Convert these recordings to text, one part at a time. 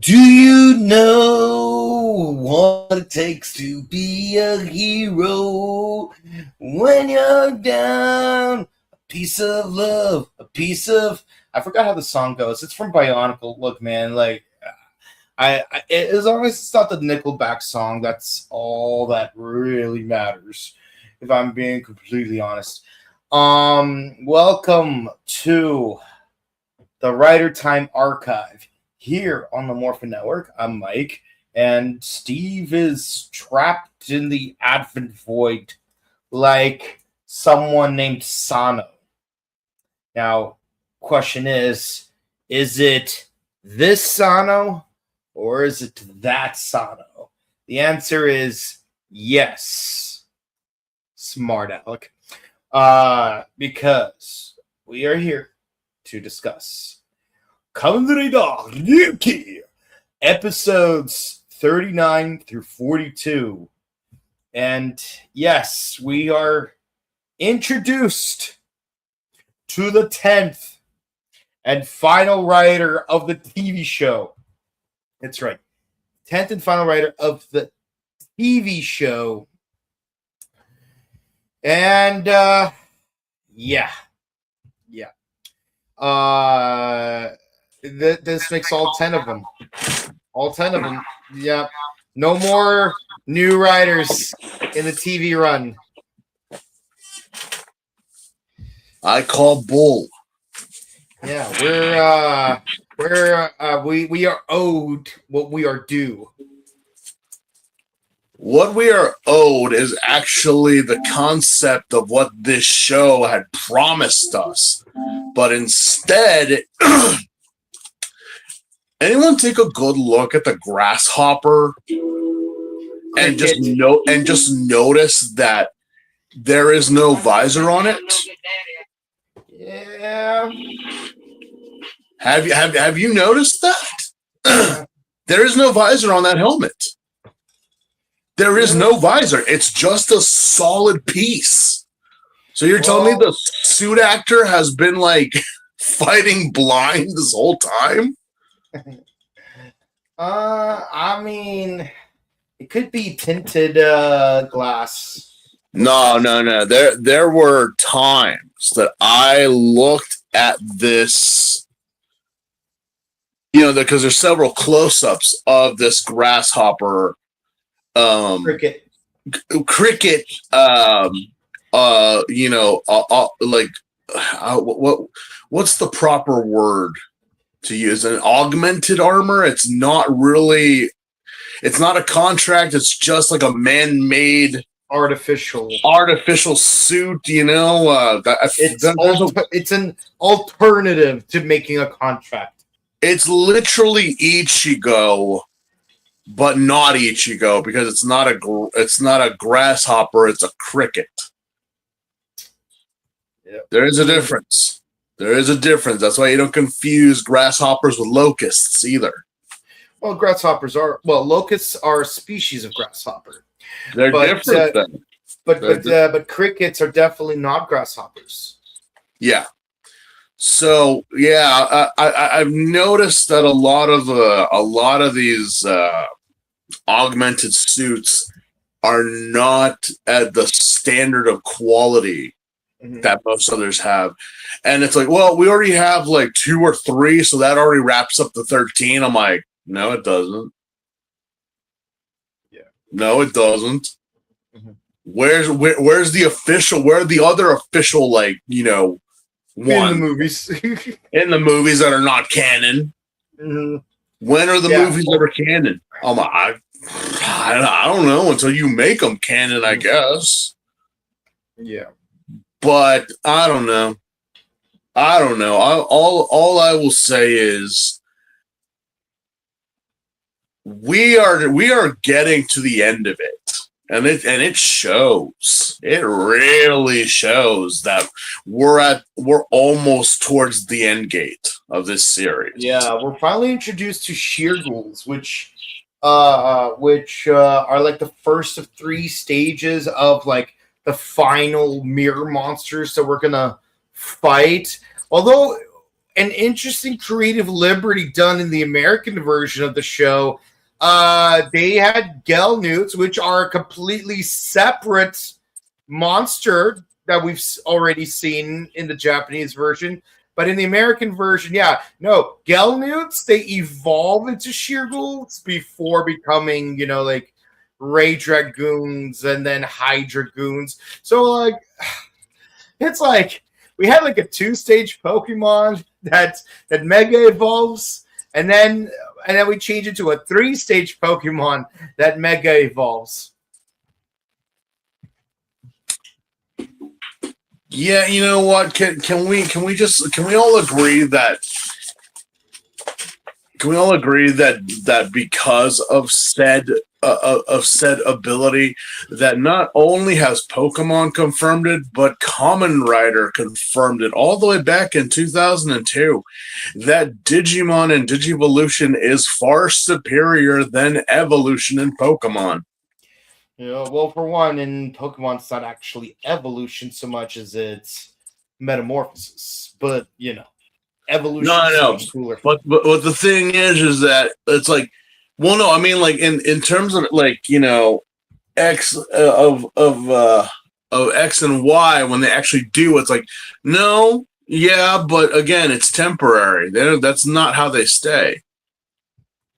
Do you know what it takes to be a hero? When you're down, a piece of love, a piece of... I forgot how the song goes. It's from Bionicle. Look, man, like... as long as it's not the Nickelback song, that's all that really matters, if I'm being completely honest. Welcome to the Rider Time Archive here on the Morphin Network. I'm Mike, and Steve is trapped in the Advent Void like someone named Sano. Now, question is it this Sano or is it that Sano? The answer is yes. Smart aleck. Because we are here to discuss Kamen Rider Ryuki, episodes 39 through 42. And yes, we are introduced to the 10th and final rider of the TV show. That's right. 10th and final rider of the TV show. And, this makes all 10 of them. All 10 of them. Yeah. No more new riders in the TV run. I call bull. Yeah, we are owed what we are due. What we are owed is actually the concept of what this show had promised us. But instead, anyone take a good look at the grasshopper and just notice that there is no visor on it? Yeah. Have you noticed that? There is no visor on that helmet. There is no visor. It's just a solid piece. So you're telling me the suit actor has been like fighting blind this whole time? I mean, it could be tinted glass. No. There were times that I looked at this, because there's several close-ups of this grasshopper. Cricket. What's the proper word to use? An augmented armor? It's not a contract. It's just like a man-made artificial suit. It's an alternative to making a contract. It's literally Ichigo, but not Ichigo, because it's not a grasshopper, it's a cricket. Yep. There is a difference. That's why you don't confuse grasshoppers with locusts either. Well, locusts are a species of grasshopper. They're different then. But crickets are definitely not grasshoppers. Yeah. So yeah, I've noticed that a lot of these augmented suits are not at the standard of quality that most others have, and it's like, well, we already have like 2 or 3, so that already wraps up the 13. I'm like, no, it doesn't. Yeah, no, it doesn't. Where's the official? Where are the other official, ones in the movies? In the movies that are not canon? When are the movies that are canon? I don't know until you make them canon, I guess. Yeah, but I don't know. All I will say is we are getting to the end of it. And it shows. It really shows that we're almost towards the end gate of this series. Yeah, we're finally introduced to sheer ghouls, which are like the first of 3 stages of like the final mirror monsters that we're gonna fight. Although an interesting creative liberty done in the American version of the show. They had Gel Newts, which are a completely separate monster that we've already seen in the Japanese version. But in the American version, no, Gel Newts, they evolve into sheer ghouls before becoming, like Ray Dragoons and then Hydra Goons. So, like, it's like we had like a 2-stage Pokemon that Mega evolves, and then we change it to a 3-stage Pokemon that Mega evolves. Yeah, you know what? Can we all agree that that because of said ability, that not only has Pokemon confirmed it, but Kamen Rider confirmed it all the way back in 2002, that Digimon and Digivolution is far superior than evolution in Pokemon. Yeah, well, for one, in Pokemon, it's not actually evolution so much as it's metamorphosis. But, evolution is so much cooler. But the thing is that it's like, well, no, I mean, like in terms of like, X of X and Y, when they actually do, it's like, no, yeah, but again, it's temporary. That's not how they stay.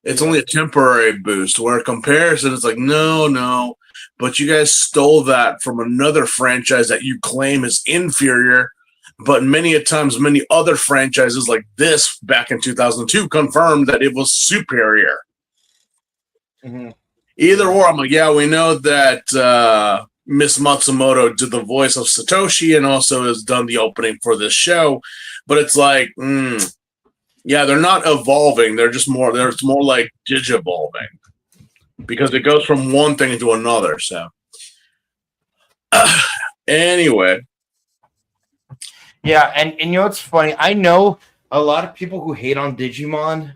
It's only a temporary boost. Where comparison, it's like, no, but you guys stole that from another franchise that you claim is inferior. But many other franchises like this back in 2002 confirmed that it was superior. Mm-hmm. Either or, I'm like, yeah, we know that Miss Matsumoto did the voice of Satoshi and also has done the opening for this show. But it's like, yeah, they're not evolving. It's more like digivolving because it goes from one thing to another. So, anyway. Yeah, and it's funny. I know a lot of people who hate on Digimon.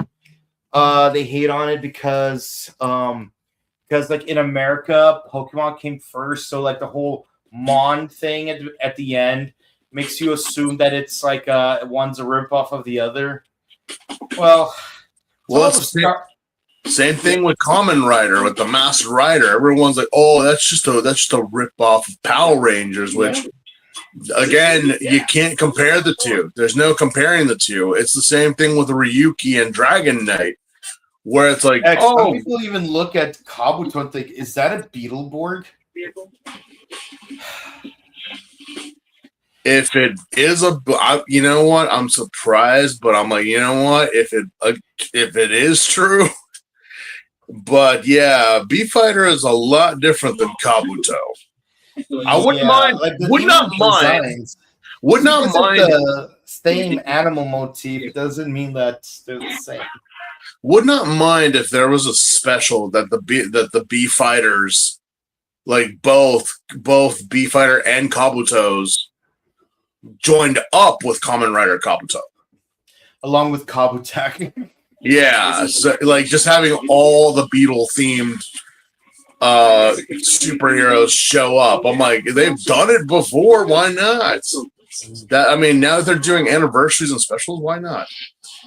They hate on it because like in America, Pokemon came first, so like the whole Mon thing at the end makes you assume that it's like one's a ripoff of the other. Well, it's same thing with Kamen Rider, with the Masked Rider. Everyone's like, "Oh, that's just a rip off of Power Rangers," which, again, you can't compare the two. There's no comparing the two. It's the same thing with Ryuki and Dragon Knight, where it's like, some people even look at Kabuto and think, "Is that a Beetleborg?" If it is you know what? I'm surprised, but I'm like, you know what? If it is true, but yeah, B-Fighter is a lot different than Kabuto. I wouldn't mind. Like would not mind. Would not mind. The same animal motif. It doesn't mean that they're the same. Would not mind if there was a special that the B-Fighters, like both B-Fighter and Kabutos, joined up with Kamen Rider Kabuto, along with Kabutak. Yeah, so, like just having all the Beetle themed superheroes show up. I'm like, they've done it before. Why not? Now that they're doing anniversaries and specials, why not?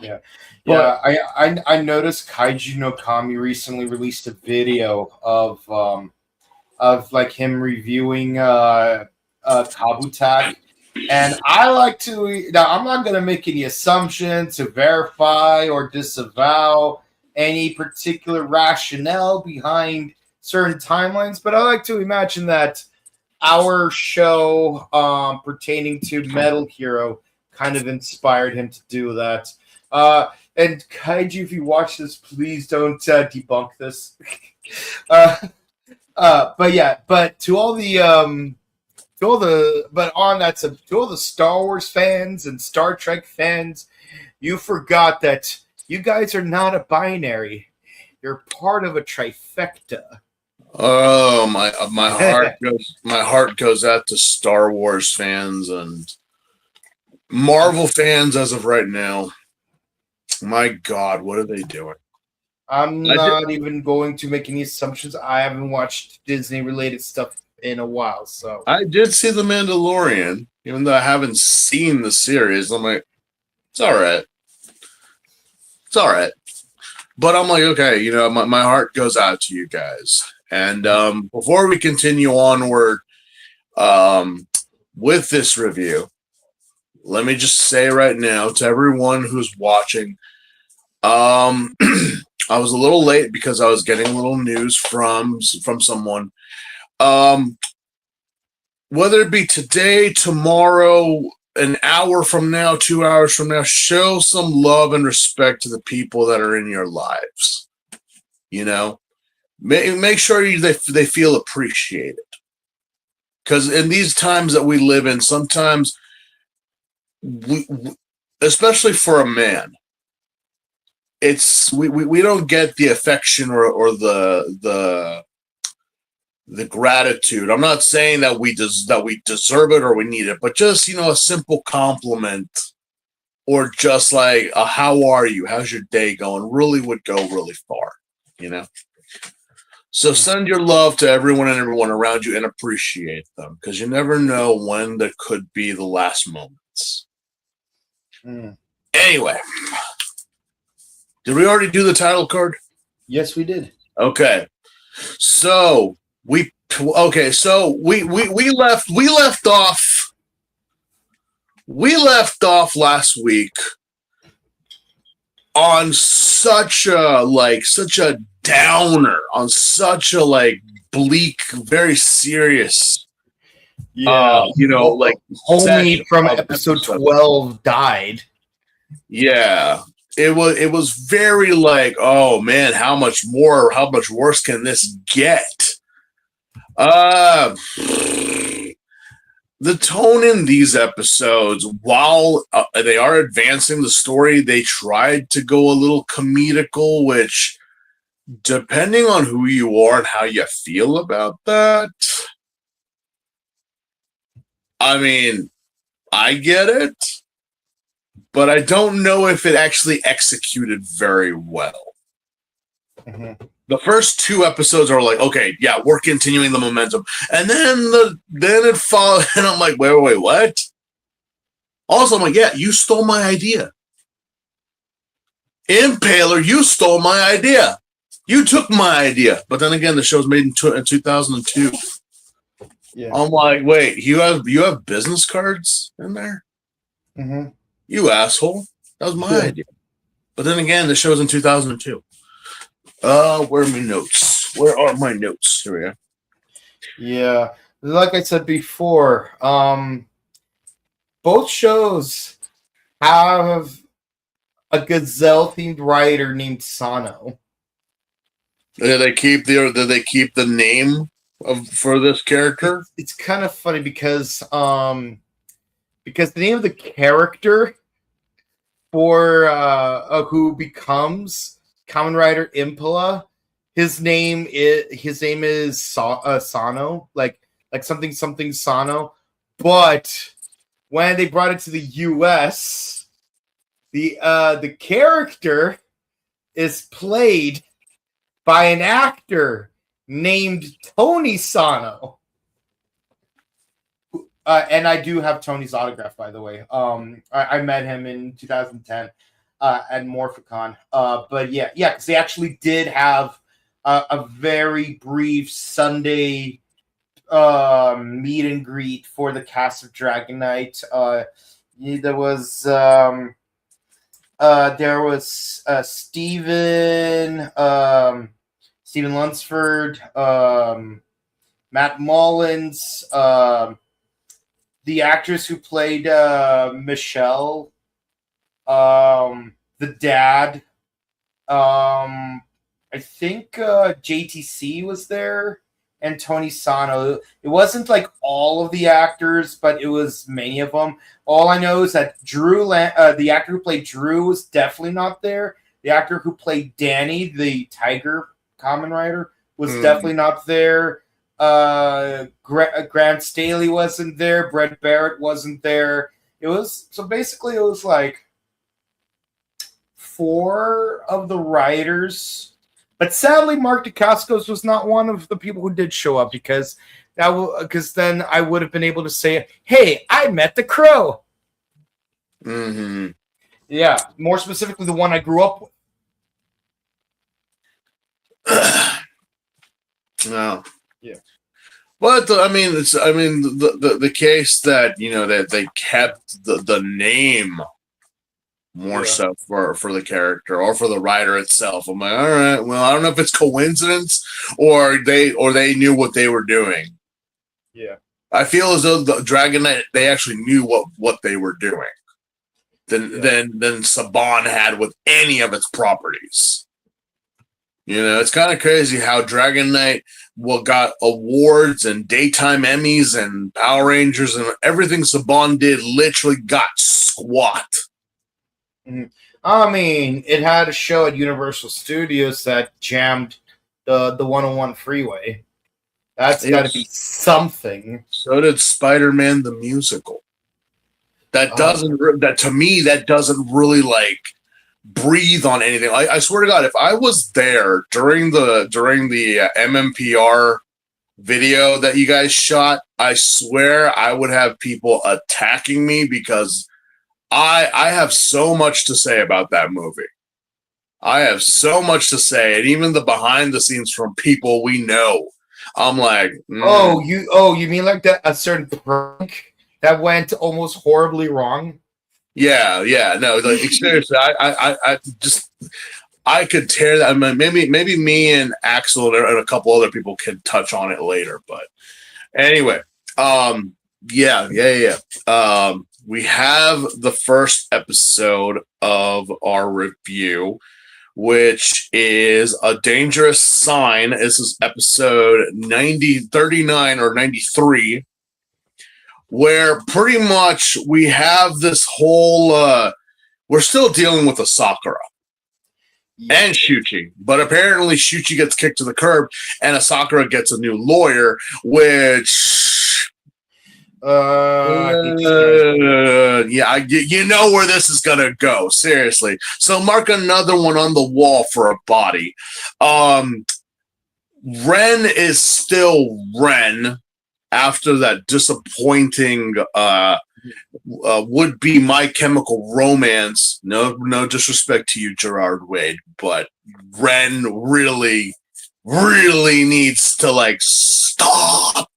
Yeah. But, I noticed Kaiju no Kami recently released a video of like him reviewing Kabutak. And I like to, now I'm not going to make any assumptions to verify or disavow any particular rationale behind certain timelines, but I like to imagine that our show pertaining to Metal Hero kind of inspired him to do that. And Kaiju, if you watch this, please don't debunk this. But to all the to all the Star Wars fans and Star Trek fans, you forgot that you guys are not a binary. You're part of a trifecta. Oh, my heart goes out to Star Wars fans and Marvel fans as of right now. My God, what are they doing? I'm not even going to make any assumptions. I haven't watched Disney-related stuff in a while, so I did see The Mandalorian, even though I haven't seen the series. I'm like, it's all right. It's all right. But I'm like, okay, you know, my heart goes out to you guys. And before we continue onward with this review, let me just say right now to everyone who's watching, I was a little late because I was getting a little news from someone. Whether it be today, tomorrow, an hour from now, 2 hours from now, show some love and respect to the people that are in your lives. You know, make sure they feel appreciated. Because in these times that we live in, sometimes, especially for a man, we don't get the affection or the gratitude. I'm not saying that we deserve it or we need it, but just, you know, a simple compliment or just like how are you? How's your day going? Really would go really far, you know? So send your love to everyone and everyone around you and appreciate them, because you never know when there could be the last moments. Anyway, did we already do the title card? Yes, we did. Okay. So we left off last week on such a downer, on such a like bleak, very serious. Yeah, you know, like homie from episode 12 died. Yeah. It was very like, oh man, how much worse can this get? The tone in these episodes, while they are advancing the story, they tried to go a little comedical, which, depending on who you are and how you feel about that, I mean, I get it, but I don't know if it actually executed very well. Mm-hmm. The first 2 episodes are like, okay, yeah, we're continuing the momentum. And then it followed, and I'm like, wait, what? Also, I'm like, yeah, you stole my idea. Impaler, you stole my idea. You took my idea. But then again, the show's made in 2002. Yeah. I'm like, wait, you have business cards in there? Mm-hmm. You asshole. That was my idea. But then again, the show's in 2002. Where are my notes? Where are my notes? Here we go. Yeah. Like I said before, both shows have a gazelle-themed writer named Sano. Did they keep the name for this character? It's kind of funny because the name of the character for who becomes Kamen Rider Impala, his name is Sano, like something Sano. But when they brought it to the US, the character is played by an actor named Tony Sano. And I do have Tony's autograph, by the way. I met him in 2010 at Morphicon. But yeah, because they actually did have a very brief Sunday meet and greet for the cast of Dragon Knight. There was Stephen Lunsford, Matt Mullins, the actress who played Michelle, the dad. I think JTC was there, and Tony Sano. It wasn't like all of the actors, but it was many of them. All I know is that the actor who played Drew, was definitely not there. The actor who played Danny, the Tiger Kamen Rider, was definitely not there. Grant Staley wasn't there. Brett Barrett wasn't there. It was like 4 of the writers. But sadly, Mark Dacascos was not one of the people who did show up, because then I would have been able to say, hey, I met the Crow. Mm-hmm. Yeah, more specifically, the one I grew up with. No. Yeah. But the case that that they kept the name more so for the character or for the writer itself. I'm like, all right, well, I don't know if it's coincidence or they knew what they were doing. Yeah. I feel as though the Dragon Knight, they actually knew what they were doing than Saban had with any of its properties. It's kind of crazy how Dragon Knight got awards and daytime Emmys and Power Rangers and everything Saban did literally got squat. Mm-hmm. I mean, it had a show at Universal Studios that jammed the 101 freeway. That's got to be something. So did Spider-Man the musical. That to me doesn't really like breathe on anything. I swear to God, if I was there during the MMPR video that you guys shot, I swear I would have people attacking me because I have so much to say about that movie. I have so much to say, and even the behind the scenes from people we know. I'm like, you mean like that a certain prank that went almost horribly wrong? Yeah, no, like seriously, I could tear that. I mean, maybe me and Axel and a couple other people can touch on it later, but anyway, yeah. We have the first episode of our review, which is A Dangerous Sign. This is episode 39 or 93, where pretty much we have this whole, we're still dealing with Asakura and Shuchi, but apparently Shuchi gets kicked to the curb and Asakura gets a new lawyer, which... you know where this is gonna go. Seriously, so mark another one on the wall for a body. Ren is still Ren after that disappointing would be My Chemical Romance. No disrespect to you, Gerard Way, but Ren really needs to like stop.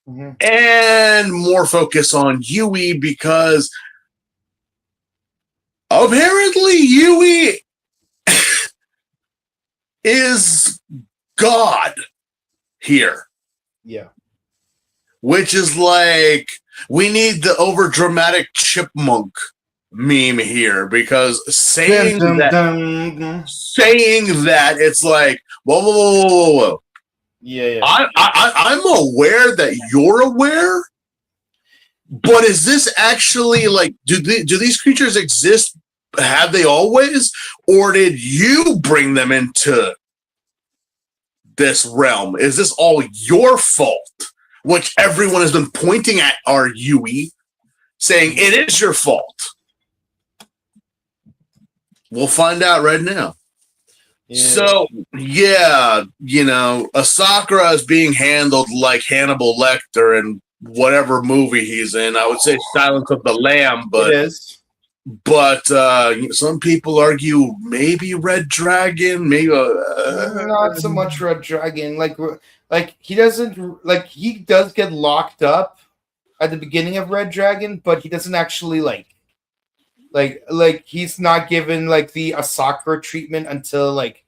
Mm-hmm. And more focus on Yui because apparently Yui is God here. Yeah. Which is like, we need the overdramatic chipmunk meme here because saying that it's like, whoa. Yeah. I'm aware that you're aware, but is this actually like, do these creatures exist? Have they always, or did you bring them into this realm? Is this all your fault? Which everyone has been pointing at our Yui, saying it is your fault. We'll find out right now. Yeah. So, Asakura is being handled like Hannibal Lecter in whatever movie he's in. I would say Silence of the Lamb, but it is. But some people argue maybe Red Dragon, maybe not so much Red Dragon. Like he doesn't like he does get locked up at the beginning of Red Dragon, but he doesn't actually like he's not given like the Asakura treatment until like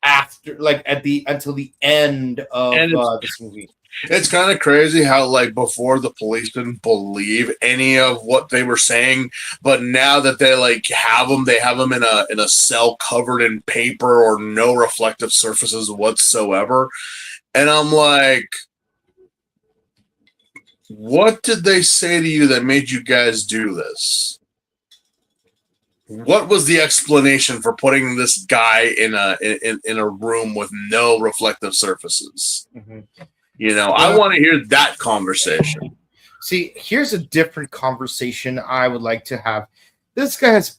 after until the end of this movie. It's kind of crazy how like before the police didn't believe any of what they were saying, but now that they like they have them in a cell covered in paper or no reflective surfaces whatsoever. And I'm like, what did they say to you that made you guys do this? What was the explanation for putting this guy in a room with no reflective surfaces? Mm-hmm. I want to hear that conversation. See, here's a different conversation I would like to have. This guy has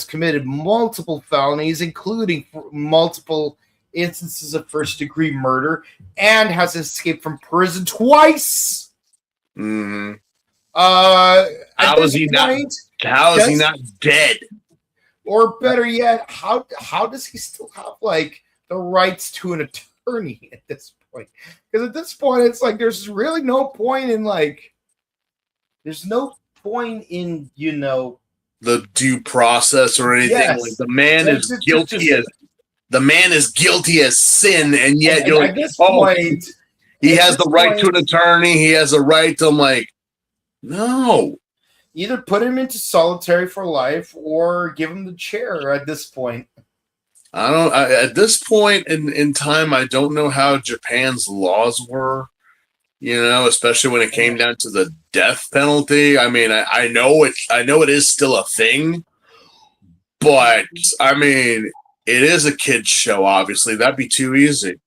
committed multiple felonies, including multiple instances of first-degree murder, and has escaped from prison twice. Mm-hmm. How is he not dead? Or better yet, how does he still have like the rights to an attorney at this point. Because at this point, it's like there's really no point in there's no point in the due process or anything. Yes. Like the man is guilty as sin, and yet you're like, point, he has the right to an attorney. He has a right to. I'm like, no. Either put him into solitary for life or give him the chair at this point. At this point in time, I don't know how Japan's laws were, especially when it came down to the death penalty. I mean, I know it is still a thing, but I mean, it is a kid's show, obviously. That'd be too easy.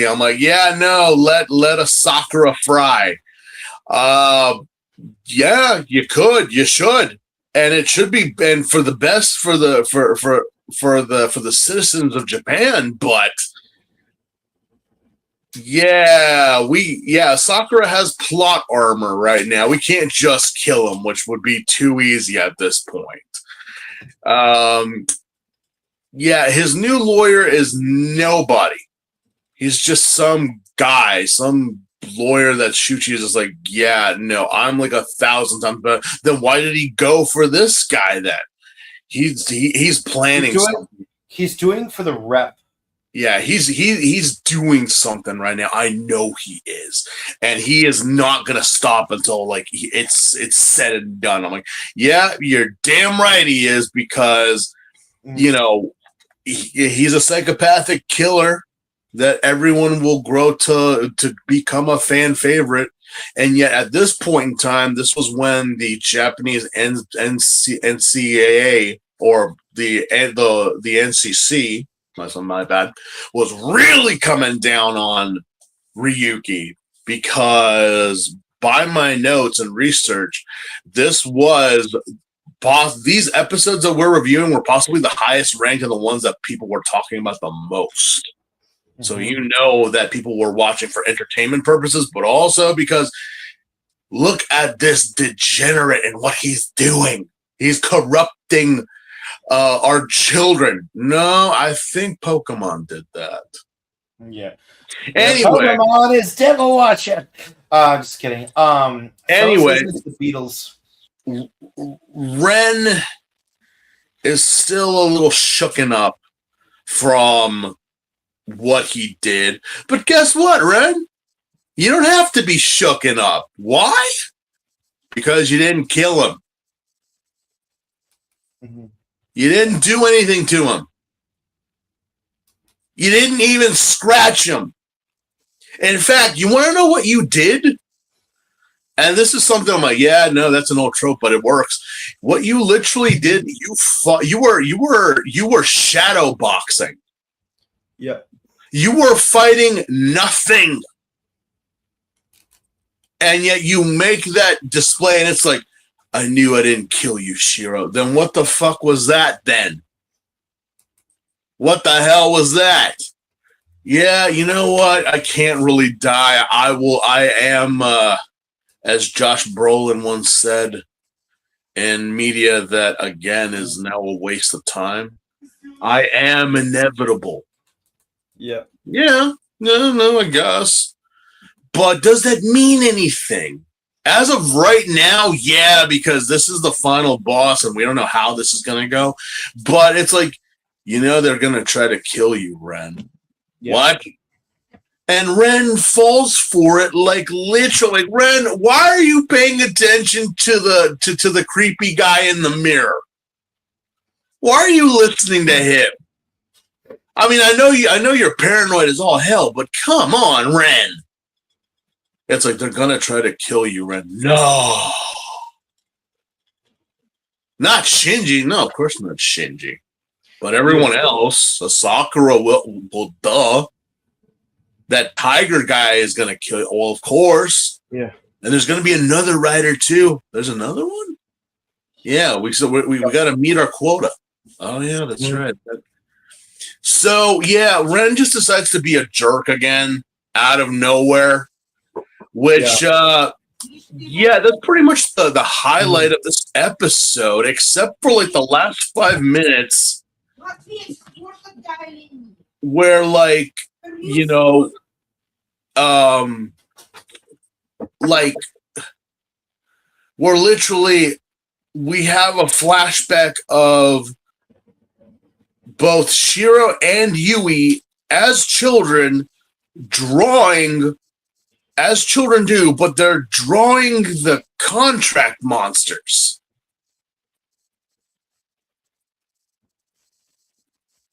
I'm like, yeah, no, let a Sakura fry. Yeah, you could, you should, and it should be, and for the best for the citizens of Japan. But Sakura has plot armor right now. We can't just kill him, which would be too easy at this point. His new lawyer is nobody. He's just some guy, some lawyer that Shuichi is just like, yeah, no, I'm like 1,000 times better. Then why did he go for this guy then? He's planning something. He's doing for the rep. Yeah, he's doing something right now. I know he is. And he is not gonna stop until it's said and done. I'm like, yeah, you're damn right he is, because he's a psychopathic killer that everyone will grow to become a fan favorite. And yet at this point in time, this was when the Japanese NCAA or the NCC, that's my bad, was really coming down on Ryuki, because by my notes and research, these episodes that we're reviewing were possibly the highest ranked and the ones that people were talking about the most. So that people were watching for entertainment purposes, but also because look at this degenerate and what he's doing. He's corrupting our children. No, I think Pokemon did that. Yeah. Anyway, Pokemon is devil watching. Just kidding. Anyway, the Beatles. Ren is still a little shooken up from what he did, but guess what, Ren? You don't have to be shooken up. Why? Because you didn't kill him. You didn't do anything to him. You didn't even scratch him. In fact, you want to know what you did? And this is something I'm like, yeah, no, that's an old trope, but it works. What you literally did, you were shadow boxing. Yep. You were fighting nothing. And yet you make that display, and it's like, I knew I didn't kill you, Shiro. Then what the fuck was that then? What the hell was that? Yeah, you know what? I can't really die. I am, as Josh Brolin once said in media that, again, is now a waste of time. I am inevitable. Yeah. Yeah. No, I guess. But does that mean anything? As of right now, yeah, because this is the final boss and we don't know how this is going to go. But it's like, they're going to try to kill you, Ren. Yeah. What? And Ren falls for it like literally. Like, Ren, why are you paying attention to the creepy guy in the mirror? Why are you listening to him? I mean, I know you're paranoid as all hell, but come on, Ren. It's like they're gonna try to kill you, Ren. No. Not Shinji. No, of course not Shinji. But everyone else, Sakura will duh. That tiger guy is gonna kill you. Well, of course. Yeah. And there's gonna be another rider too. There's another one? Yeah, we gotta meet our quota. Oh yeah, that's right. So yeah, Ren just decides to be a jerk again out of nowhere. Which that's pretty much the highlight of this episode, except for like the last 5 minutes where like, you know, like where literally we have a flashback of both Shiro and Yui as children drawing as children do, but they're drawing the contract monsters.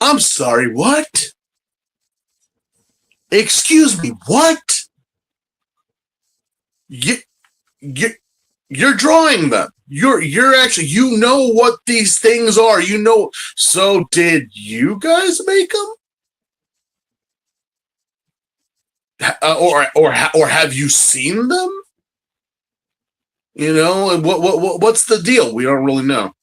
I'm sorry, what? Excuse me, what? You're drawing them. You're actually, you know what these things are. You know. So did you guys make them? Or have you seen them? You know, what's the deal? We don't really know.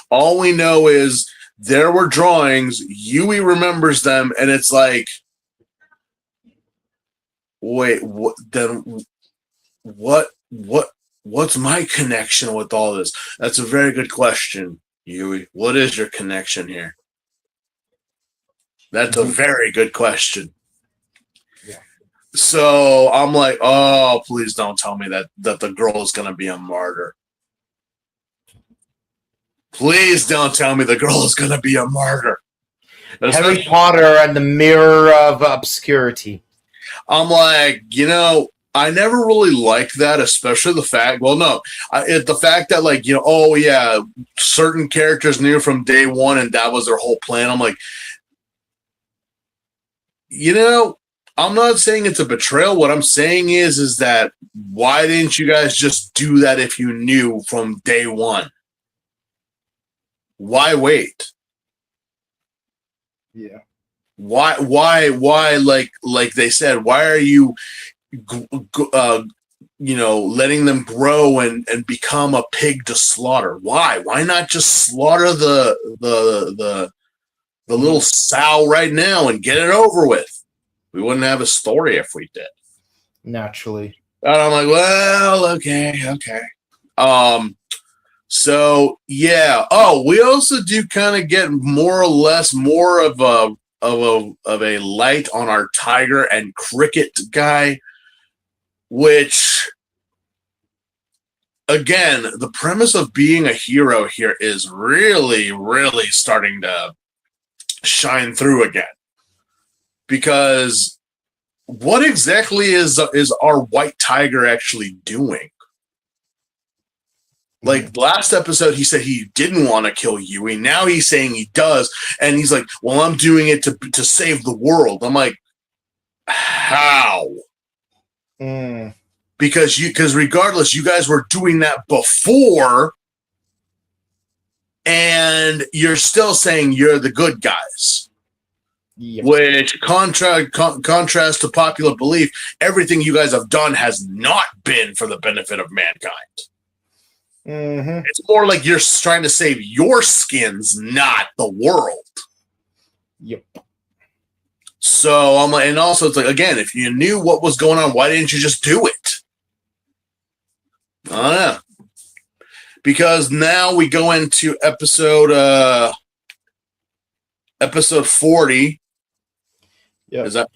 All we know is there were drawings. Yui remembers them, and it's like, wait, what? Then what's my connection with all this? That's a very good question, Yui. What is your connection here? That's a very good question. Yeah. So I'm like, oh, please don't tell me that the girl is going to be a martyr. Please don't tell me the girl is going to be a martyr. Harry Potter and the Mirror of Obscurity. I'm like, you know, I never really liked that, especially the fact, the fact that, like, you know, oh, yeah, certain characters knew from day one and that was their whole plan. I'm like, you know, I'm not saying it's a betrayal. What I'm saying is that why didn't you guys just do that if you knew from day one? Why wait? Yeah. Why, like they said, why are you, you know, letting them grow and become a pig to slaughter? Why not just slaughter the little sow right now and get it over with? We wouldn't have a story if we did. Naturally. And I'm like, well, okay. So yeah. Oh, we also do kind of get more or less more of a light on our Tiger and Cricket guy, which, again, the premise of being a hero here is really, really starting to shine through again. Because what exactly is our White Tiger actually doing? Like last episode, he said he didn't want to kill Yui. Now he's saying he does, and he's like, "Well, I'm doing it to save the world." I'm like, "How?" Because regardless, you guys were doing that before, and you're still saying you're the good guys. Yep. Which contrast to popular belief, everything you guys have done has not been for the benefit of mankind. Mm-hmm. It's more like you're trying to save your skins, not the world. Yep. So I'm like, and also it's like, again, if you knew what was going on, why didn't you just do it? I don't know. Because now we go into episode 40. Yeah. Is that?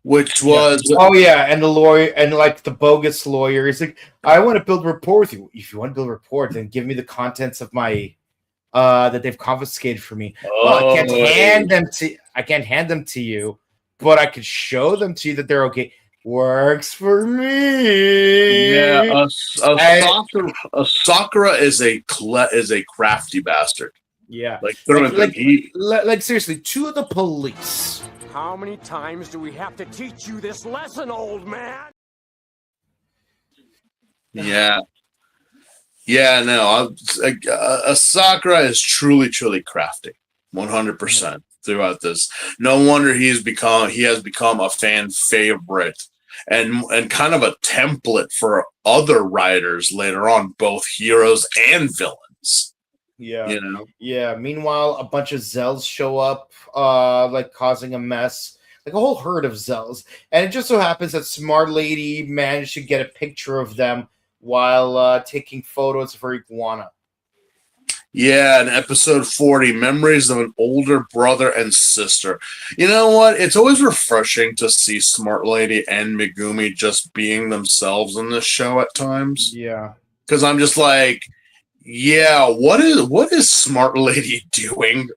Which was and the lawyer and like the bogus lawyer is like, I want to build rapport with you. If you want to build rapport, then give me the contents of my that they've confiscated for me. Well, I can't hand them to you, but I could show them to you that they're okay. Works for me. Yeah, a Sakura is a crafty bastard. Yeah, like seriously, to the police. How many times do we have to teach you this lesson, old man? Yeah. Yeah, no. Sakura is truly, truly crafty. 100% throughout this. No wonder he has become a fan favorite and kind of a template for other writers later on, both heroes and villains. Yeah. You know? Yeah. Meanwhile, a bunch of Zells show up, like causing a mess, like a whole herd of Zells. And it just so happens that Smart Lady managed to get a picture of them while taking photos of her iguana. Yeah, in episode 40, Memories of an Older Brother and Sister. You know what? It's always refreshing to see Smart Lady and Megumi just being themselves in this show at times. Yeah. Because I'm just like, yeah, what is Smart Lady doing?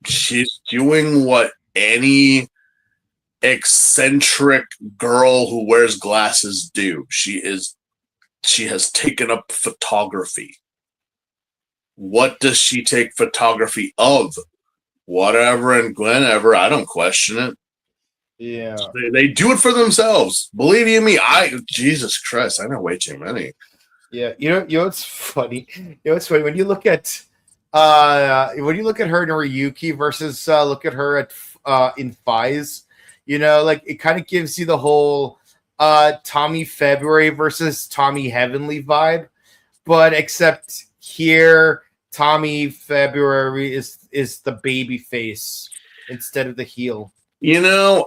She's doing what any eccentric girl who wears glasses do. She has taken up photography. What does she take photography of? Whatever and whenever. I don't question it. Yeah. They do it for themselves. Believe you me, Jesus Christ, I know way too many. Yeah. You know what's funny? It's funny when you look at her in Ryuki versus look at her at in Fies, like it kind of gives you the whole Tommy February versus Tommy Heavenly vibe, but except here Tommy February is the baby face instead of the heel. Yeah,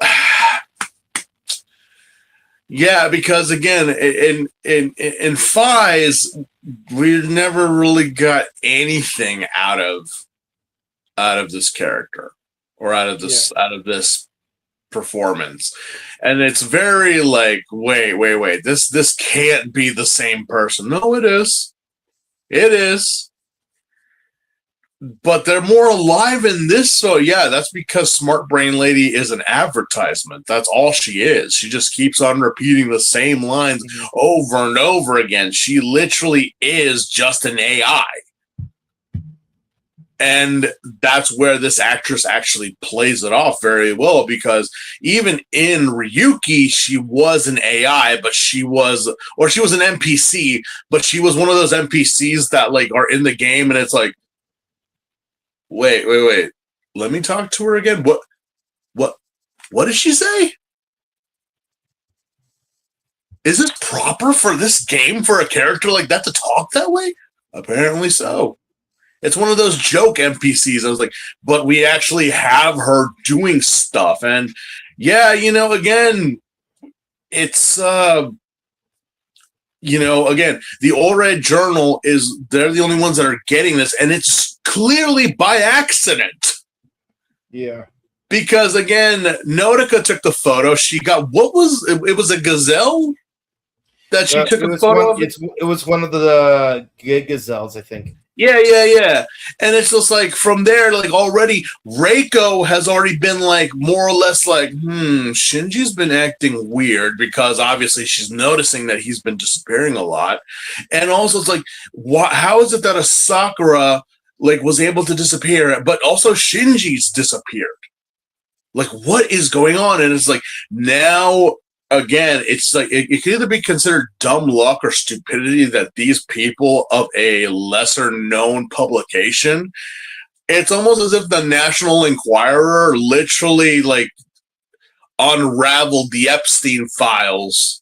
because again, in Fies, we never really got anything out of this character or out of this performance, and it's very like, wait, this can't be the same person. No, it is. But they're more alive in this. So yeah, that's because Smart Brain Lady is an advertisement. That's all she is. She just keeps on repeating the same lines over and over again. She literally is just an AI. And that's where this actress actually plays it off very well, because even in Ryuki, she was an AI, but she was an NPC, but she was one of those NPCs that like are in the game and it's like, wait. Let me talk to her again. What did she say? Is it proper for this game for a character like that to talk that way? Apparently so. It's one of those joke NPCs. I was like, but we actually have her doing stuff. And yeah, again, it's again, the All Red Journal they're the only ones that are getting this, and it's clearly by accident. Yeah. Because again, Nautica took the photo. She got it was a gazelle that she took a photo of. It was one of the gazelles, I think. Yeah. And it's just like from there, like already Reiko has already been like more or less like, Shinji's been acting weird, because obviously she's noticing that he's been disappearing a lot. And also it's like, how is it that a Sakura like was able to disappear, but also Shinji's disappeared? Like, what is going on? And it's like, now again, it's like it can either be considered dumb luck or stupidity that these people of a lesser known publication, it's almost as if the National Enquirer literally like unraveled the Epstein files.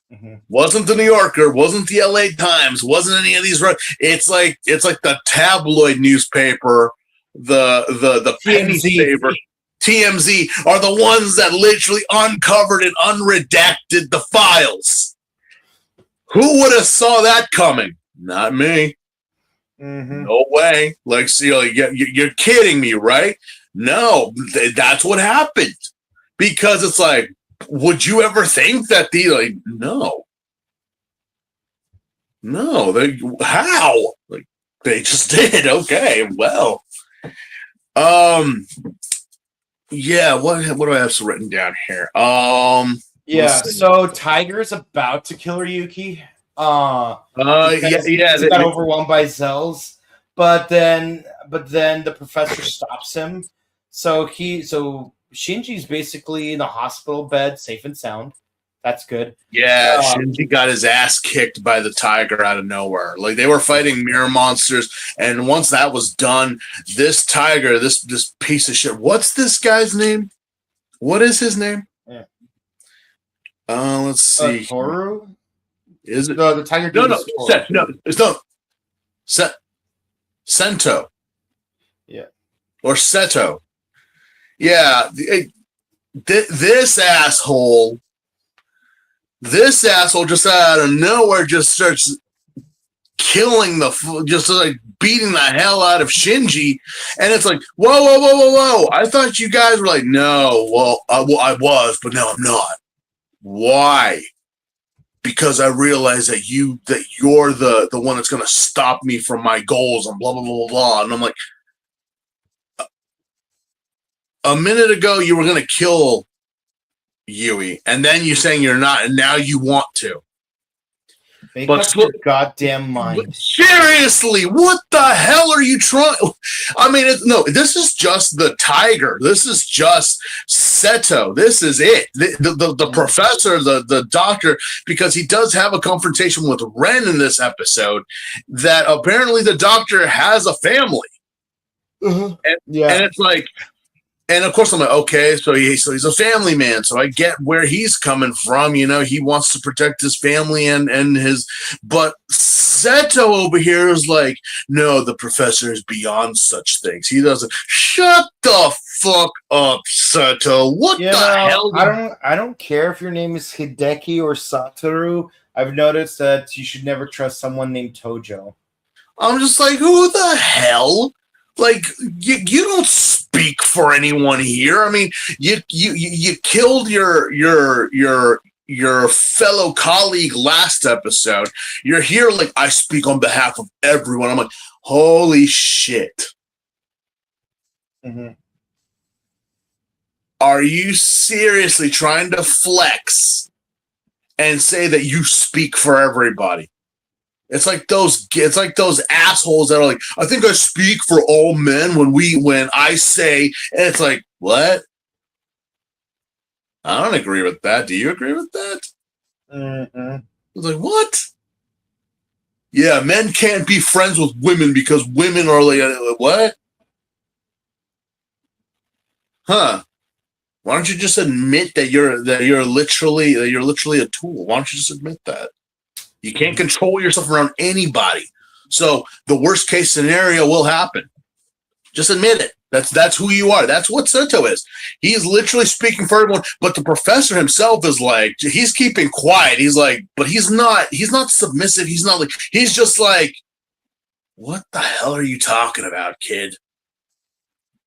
Mm-hmm. Wasn't the New Yorker, wasn't the LA Times, wasn't any of these. It's like the tabloid newspaper, the penny saver. TMZ are the ones that literally uncovered and unredacted the files. Who would have saw that coming? Not me. Mm-hmm. No way. Like, see, you're kidding me, right? No, that's what happened. Because it's like, would you ever think that no, how? Like, they just did. Okay, well, yeah, what do I have written down here? So Tiger's about to kill Ryuki. He got overwhelmed by Zells, but then the professor stops him. So Shinji's basically in the hospital bed, safe and sound. That's good. Yeah, Shinji got his ass kicked by the tiger out of nowhere. Like, they were fighting mirror monsters, and once that was done, this tiger, this piece of shit. What's this guy's name? What is his name? Yeah. Let's see. Toru? Is it? No, the tiger. It's not. Sento. Yeah. Or Seto. Yeah. This asshole. This asshole just out of nowhere just starts killing just like beating the hell out of Shinji, and it's like, whoa! I thought you guys were like, no, well, I was, but now I'm not. Why? Because I realize that you're the one that's going to stop me from my goals and blah blah blah blah blah. And I'm like, a minute ago you were going to kill Yui, and then you're saying you're not, and now you want to. Make up your goddamn mind. Seriously, what the hell are you trying? I mean, this is just the tiger. This is just Seto. This is it. The professor, the doctor, because he does have a confrontation with Ren in this episode, that apparently the doctor has a family. Mm-hmm. And it's like, and of course I'm like, okay, so he's a family man, so I get where he's coming from. You know, he wants to protect his family and his, but Seto over here is like, no, the professor is beyond such things. He doesn't. Shut the fuck up, Seto. What the hell? I don't care if your name is Hideki or Satoru. I've noticed that you should never trust someone named Tojo. I'm just like, who the hell? Like, you don't speak for anyone here. I mean, you killed your fellow colleague last episode. You're here like, I speak on behalf of everyone. I'm like, holy shit. Mm-hmm. Are you seriously trying to flex and say that you speak for everybody? It's like those assholes that are like, I think I speak for all men when I say, and it's like, what? I don't agree with that. Do you agree with that? Mm-hmm. It's like, what? Yeah, men can't be friends with women because women are like, what? Huh? Why don't you just admit that you're literally a tool? Why don't you just admit that? You can't control yourself around anybody. So the worst case scenario will happen. Just admit it. That's who you are. That's what Seto is. He's literally speaking for everyone. But the professor himself is like, he's keeping quiet. He's like, but he's not submissive. He's not like, he's just like, what the hell are you talking about, kid?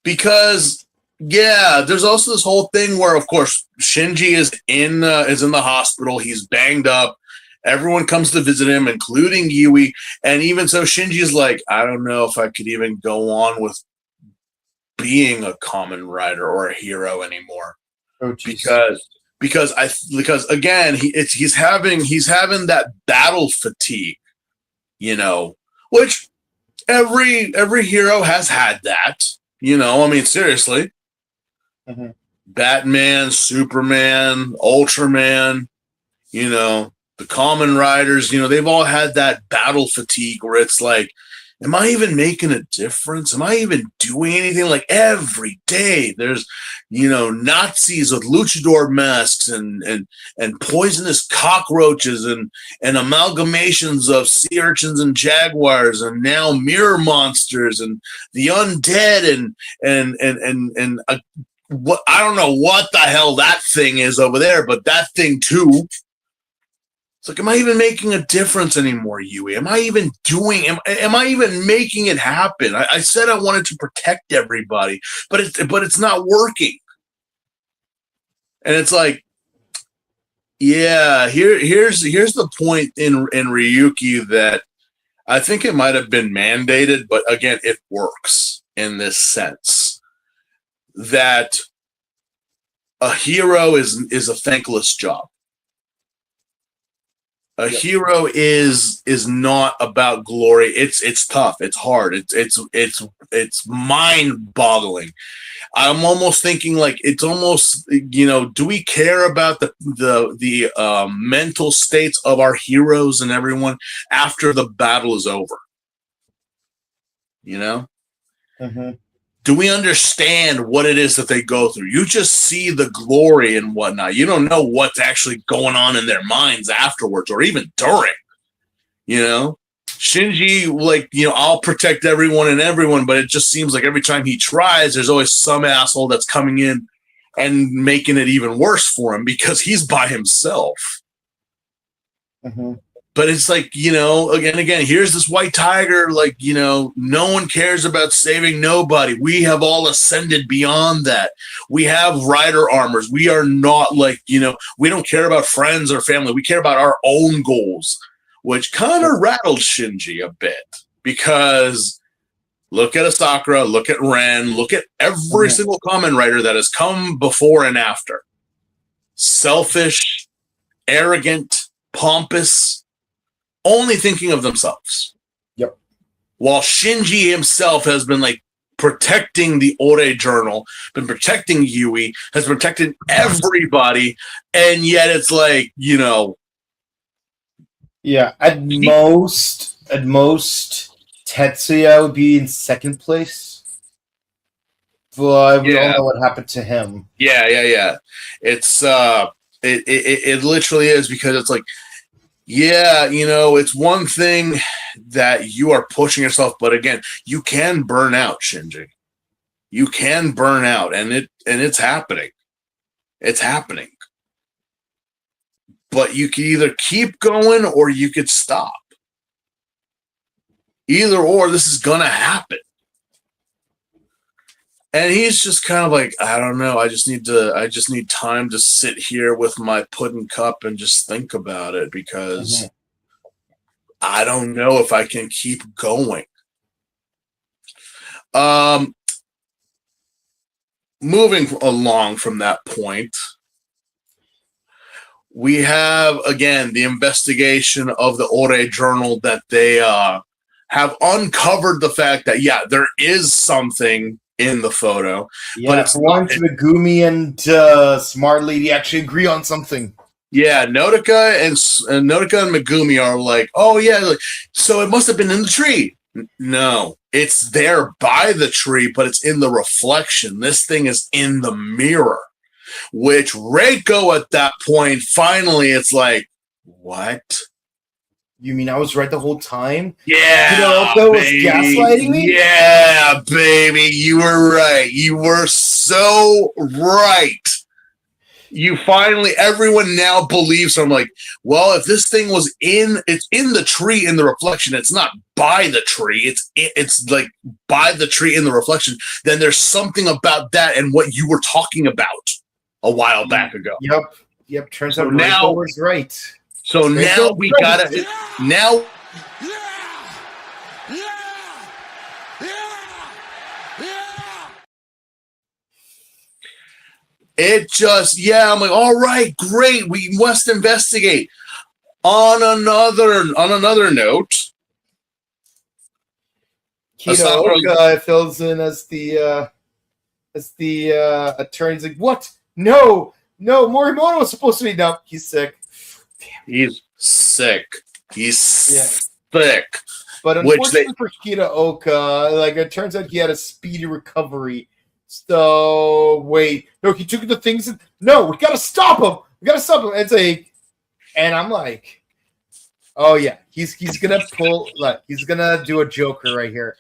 Because yeah, there's also this whole thing where, of course, Shinji is in the hospital. He's banged up. Everyone comes to visit him, including Yui. And even so, Shinji's like, I don't know if I could even go on with being a Kamen Rider or a hero anymore. Oh, because again, he's having that battle fatigue, you know, which every hero has had that, you know. I mean, seriously. Mm-hmm. Batman, Superman, Ultraman, you know, the Kamen Riders, you know, they've all had that battle fatigue where it's like, am I even making a difference? Am I even doing anything? Like every day there's, you know, Nazis with luchador masks and poisonous cockroaches and amalgamations of sea urchins and jaguars and now mirror monsters and the undead and what, I don't know what the hell that thing is over there, but that thing too. It's like, am I even making a difference anymore, Yui? Am I even making it happen? I said I wanted to protect everybody, but it's not working. And it's like, yeah, here's the point in Ryuki that I think it might have been mandated, but again, it works in this sense that a hero is a thankless job. A hero is not about glory. It's tough. It's hard. It's mind-boggling. I'm almost thinking like it's almost, you know, do we care about the mental states of our heroes and everyone after the battle is over? You know? Mm-hmm. Do we understand what it is that they go through? You just see the glory and whatnot. You don't know what's actually going on in their minds afterwards or even during, you know? Shinji, like, you know, I'll protect everyone, but it just seems like every time he tries, there's always some asshole that's coming in and making it even worse for him because he's by himself. Mm-hmm. But it's like, again, here's this white tiger, like, no one cares about saving nobody. We have all ascended beyond that. We have rider armors. We are not like, we don't care about friends or family. We care about our own goals, which kind of rattled Shinji a bit because look at Asakura, look at Ren, look at every single Kamen Rider that has come before and after. Selfish, arrogant, pompous, only thinking of themselves. Yep. While Shinji himself has been like protecting the Ore journal, been protecting Yui, has protected everybody, and yet it's like, Yeah, at most, Tetsuya would be in second place. But we all know what happened to him. Yeah. It's it literally is, because it's like, it's one thing that you are pushing yourself, but again, you can burn out, Shinji. You can burn out, and it's happening. It's happening. But you can either keep going or you could stop. Either or, this is gonna happen. And he's just kind of like, I don't know. I just need time to sit here with my pudding cup and just think about it, because I don't know if I can keep going. Moving along from that point, we have, again, the investigation of the Ore journal that they have uncovered the fact that, there is something in the photo. Yeah, but for once, Megumi and Smart Lady actually agree on something. Yeah, Nodoka and Megumi are like, oh yeah, so it must have been in the tree. No, it's there by the tree, but it's in the reflection. This thing is in the mirror. Which Reiko at that point, finally, it's like, what? You mean I was right the whole time? Yeah, Kinoka was gaslighting me? Yeah, baby, you were right. You were so right. You finally, everyone now believes. So I'm like, well, if this thing was it's in the tree in the reflection, it's not by the tree. It's like by the tree in the reflection. Then there's something about that and what you were talking about a while back ago. Yep. Turns out Reiko was right. So now we gotta now. It just, I'm like, all right, great. We must investigate. On another note, Kinoka fills in as the attorney's like, what? No, Morimoto was supposed to be. No, he's sick. He's sick. Sick. But unfortunately for Kitaoka, it turns out he had a speedy recovery. So wait, no, he took the things. No, we gotta stop him. And I'm like, oh yeah, he's gonna pull. Look, he's gonna do a Joker right here.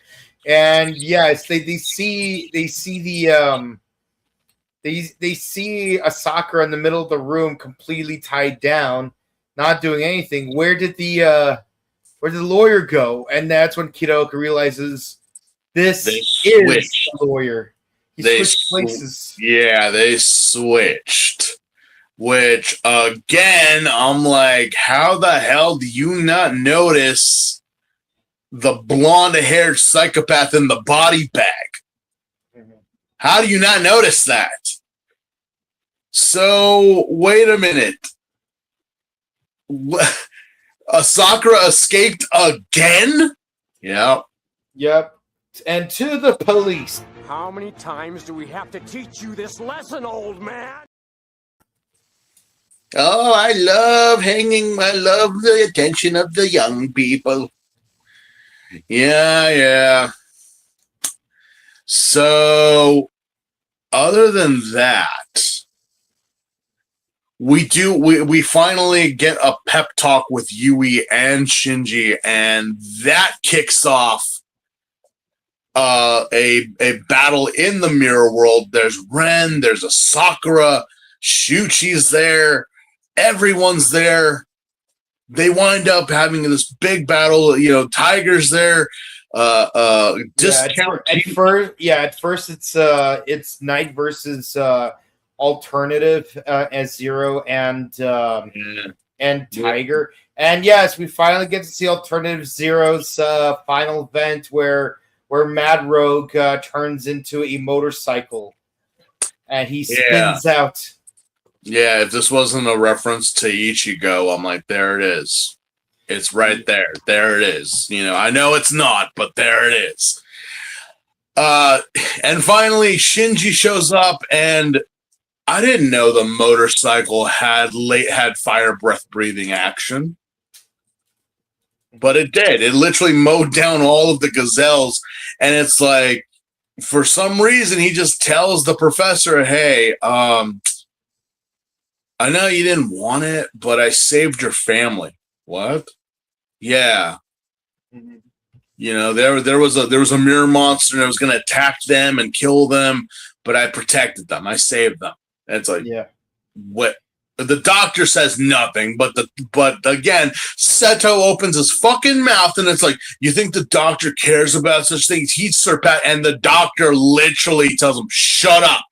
And yes, they see Asakura in the middle of the room, completely tied down, not doing anything. Where did the lawyer go? And that's when Kitaoka realizes this is the lawyer. They switched places. Yeah, they switched. Which, again, I'm like, how the hell do you not notice the blonde-haired psychopath in the body bag? Mm-hmm. How do you not notice that? So, wait a minute. Asakura escaped again? Yep. And to the police. How many times do we have to teach you this lesson, old man? Oh, I love the attention of the young people. Yeah. So, other than that, we finally get a pep talk with Yui and Shinji, and that kicks off a battle in the mirror world. There's Ren, there's Asakura, Shuchi's there, everyone's there. they wind up having this big battle. You know, Tiger's there. Discount at first it's Knight versus Alternative as Zero and Tiger. And yes, we finally get to see Alternative Zero's final event where Mad Rogue turns into a motorcycle and he spins out. Yeah, if this wasn't a reference to Ichigo, I'm like, there it is. It's right there. There it is. You know, I know it's not, but there it is. And finally, Shinji shows up, and I didn't know the motorcycle had fire breath breathing action. But it did. It literally mowed down all of the gazelles. And it's like, for some reason, he just tells the professor, hey, I know you didn't want it, but I saved your family. What? Yeah. Mm-hmm. You know, there was a mirror monster and I was going to attack them and kill them, but I protected them. I saved them. And it's like, what? The doctor says nothing, but again, Seto opens his fucking mouth, and it's like, you think the doctor cares about such things? He's surpassed, and the doctor literally tells him, "Shut up."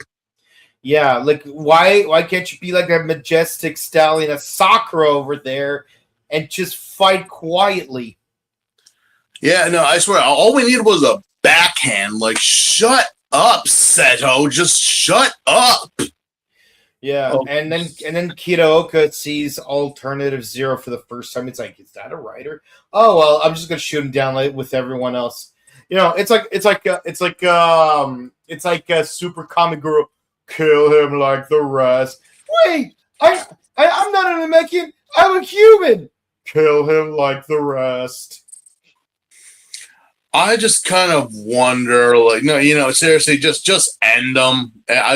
Yeah, like why can't you be like a majestic stallion, a Sakura over there, and just fight quietly? Yeah, no, I swear, all we needed was a backhand. Like, shut up, Seto, just shut up. Yeah, and then Kitaoka sees Alternative Zero for the first time. It's like, is that a rider? Oh well, I'm just gonna shoot him down with everyone else. You know, it's like a super comic guru. Kill him like the rest. Wait, I'm not an Namekian. I'm a human. Kill him like the rest. I just kind of wonder, like, no, you know, seriously, just end them.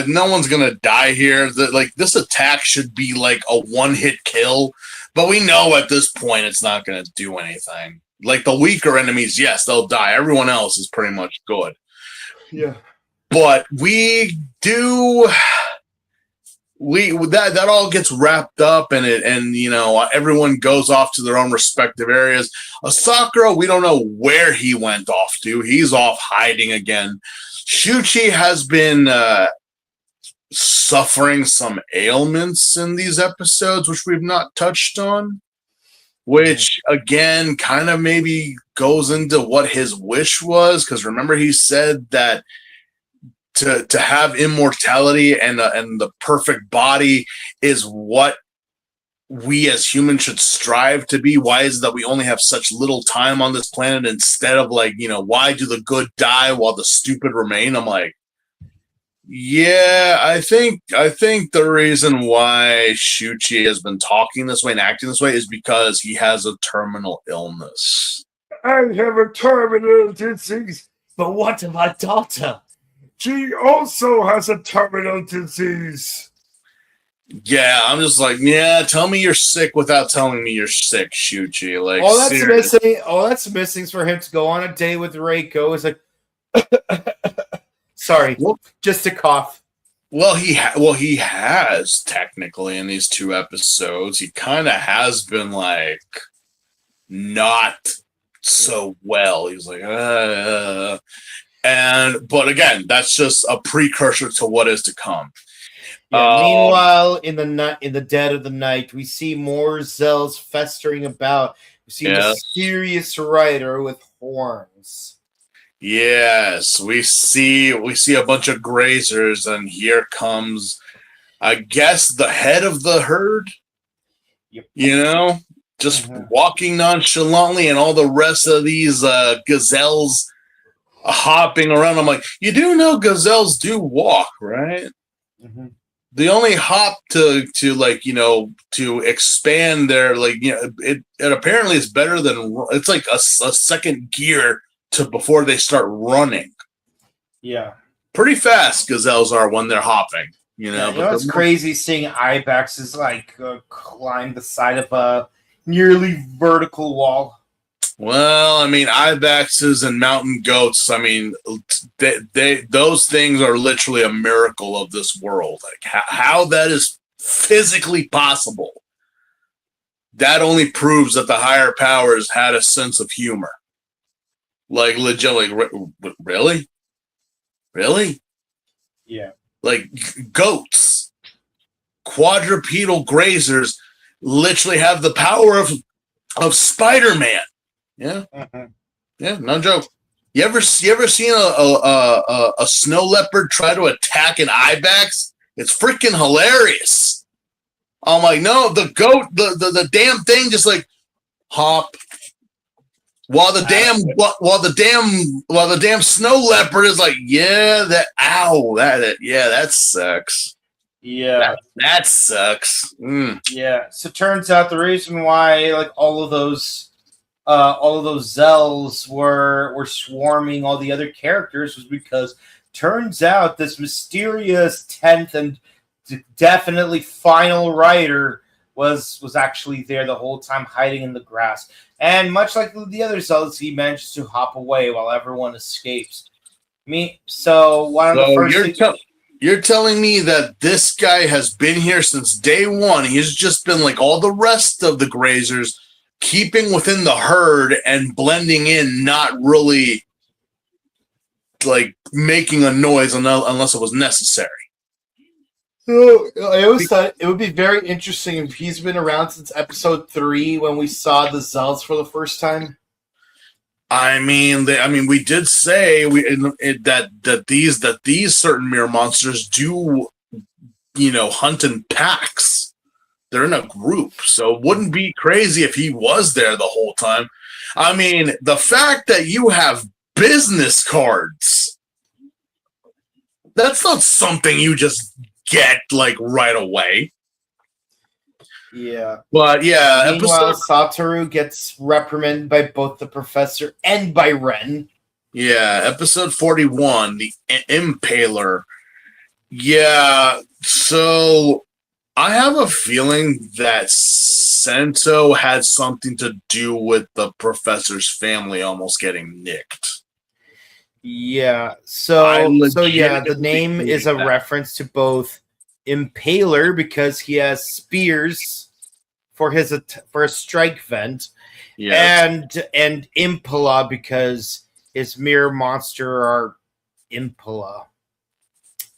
No one's gonna die here. This attack should be like a one-hit kill, but we know at this point it's not gonna do anything. Like the weaker enemies, yes, they'll die. Everyone else is pretty much good. Yeah, but that all gets wrapped up and you know, everyone goes off to their own respective areas. Sakura, we don't know where he went off to. He's off hiding again. Shuchi has been suffering some ailments in these episodes, which we've not touched on, which again kind of maybe goes into what his wish was, because remember he said that to have immortality and the perfect body is what we as humans should strive to be. Why is it that we only have such little time on this planet instead of, like, you know, why do the good die while the stupid remain? I'm like, yeah, I think the reason why Shuchi has been talking this way and acting this way is because he has a terminal illness. I have a terminal disease. But what of my daughter? She also has a terminal disease. Yeah, I'm just like, yeah, tell me you're sick without telling me you're sick, Shuchi. Like, all that's missing is for him to go on a date with Reiko. It's like, sorry, just a cough. Well, he has technically in these two episodes. He kind of has been like not so well. He's like, but again, that's just a precursor to what is to come. Yeah, meanwhile, in the dead of the night, we see more Zells festering about. We see a mysterious rider with horns. Yes, we see a bunch of grazers, and here comes, I guess, the head of the herd. Yep. You know, just walking nonchalantly, and all the rest of these gazelles hopping around. I'm like, you do know gazelles do walk, right? Mm-hmm. They only hop to like, you know, to expand their, like, you know, it apparently is better than, it's like a second gear to before they start running. Yeah, pretty fast gazelles are when they're hopping. You know, you know, it's crazy seeing ibexes like climb the side of a nearly vertical wall. Well, I mean, ibexes and mountain goats, I mean, those things are literally a miracle of this world. Like how that is physically possible. that only proves that the higher powers had a sense of humor. Like legit, like really? Yeah. Like goats, quadrupedal grazers literally have the power of Spider-Man. Yeah. Mm-hmm. Yeah, no joke. You ever seen a snow leopard try to attack an ibex? It's freaking hilarious. I'm like, no, the goat, the damn thing just like hop. While the damn snow leopard is like, yeah, that sucks. Yeah. That sucks. Yeah. So it turns out the reason why like all of those Zells were swarming all the other characters was because turns out this mysterious 10th and definitely final rider was actually there the whole time, hiding in the grass. And much like the other Zells, he manages to hop away while everyone escapes. You're telling me that this guy has been here since day one. He's just been like all the rest of the grazers, keeping within the herd and blending in, not really like making a noise unless it was necessary. So I always thought it would be very interesting if he's been around since episode 3 when we saw the Zells for the first time. I mean, we did say that these certain mirror monsters do, hunt in packs. They're in a group, so it wouldn't be crazy if he was there the whole time. I mean, the fact that you have business cards, that's not something you just get like right away. Yeah. But yeah, meanwhile, Satoru gets reprimanded by both the professor and by Ren. Yeah, episode 41, the Impaler. Yeah, so I have a feeling that Sento had something to do with the professor's family almost getting nicked. Yeah, the name is a reference to both Impaler because he has spears for a strike vent, and Impala because his mirror monster are Impala.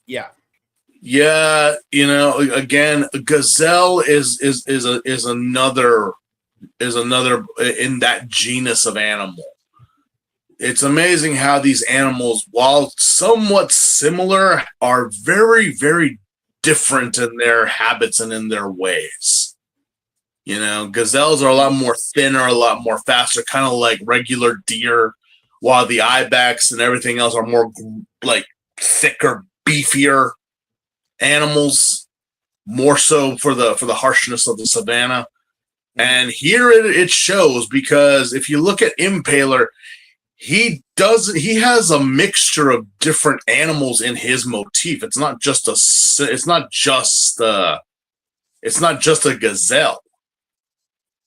Yeah. Yeah, again, Gazelle is another in that genus of animal. It's amazing how these animals, while somewhat similar, are very, very different in their habits and in their ways. Gazelles are a lot more thinner, a lot more faster, kind of like regular deer, while the ibex and everything else are more like thicker, beefier animals, more so for the harshness of the savannah. And here it shows, because if you look at Impaler, he has a mixture of different animals in his motif. It's not just a gazelle.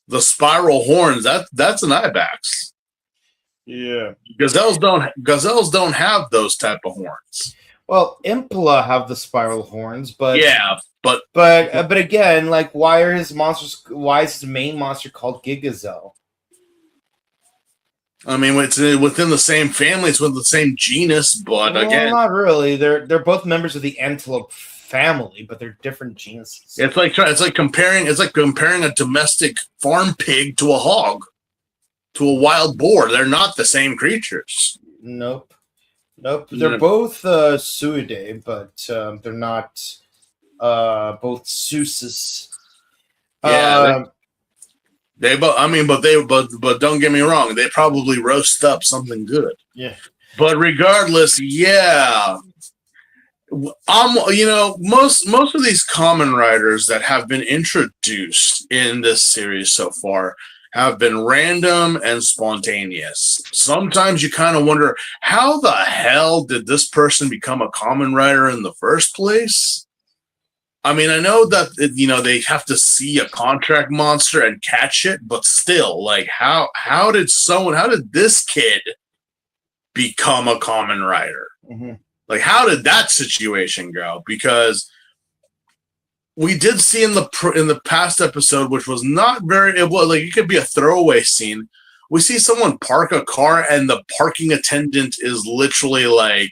The spiral horns, that's an ibex. Yeah. Gazelles don't have those type of horns. Well, Impala have the spiral horns, but yeah, but again, like, why is his main monster called Gigazelle? I mean, it's within the same family, it's within the same genus, but again, not really. They're both members of the antelope family, but they're different genuses. It's like comparing a domestic farm pig to a hog, to a wild boar. They're not the same creatures. Nope. They're both Suidae, but they're not both Seuses. Yeah. But don't get me wrong. They probably roast up something good. Yeah. But regardless, yeah. Most of these Kamen Riders that have been introduced in this series so far have been random and spontaneous. Sometimes you kind of wonder, how the hell did this person become a Kamen Rider in the first place? I mean, I know that they have to see a contract monster and catch it, but still, like, how did this kid become a Kamen Rider? Mm-hmm. Like, how did that situation go? Because we did see in the past episode, which was not very, it was like it could be a throwaway scene. We see someone park a car, and the parking attendant is literally like,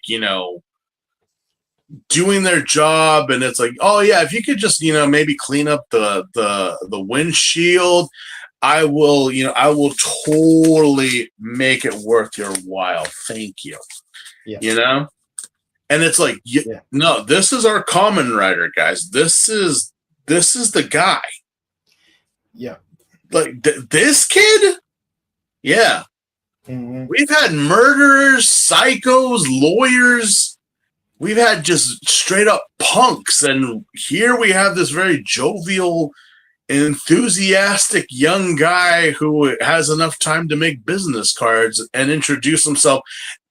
doing their job, and it's like, oh yeah, if you could just maybe clean up the windshield, I will totally make it worth your while. Thank you. Yeah. And it's like, no, this is our Kamen Rider, guys. This is the guy. Yeah. Like this kid. Yeah. Mm-hmm. We've had murderers, psychos, lawyers. We've had just straight up punks. And here we have this very jovial, enthusiastic young guy who has enough time to make business cards and introduce himself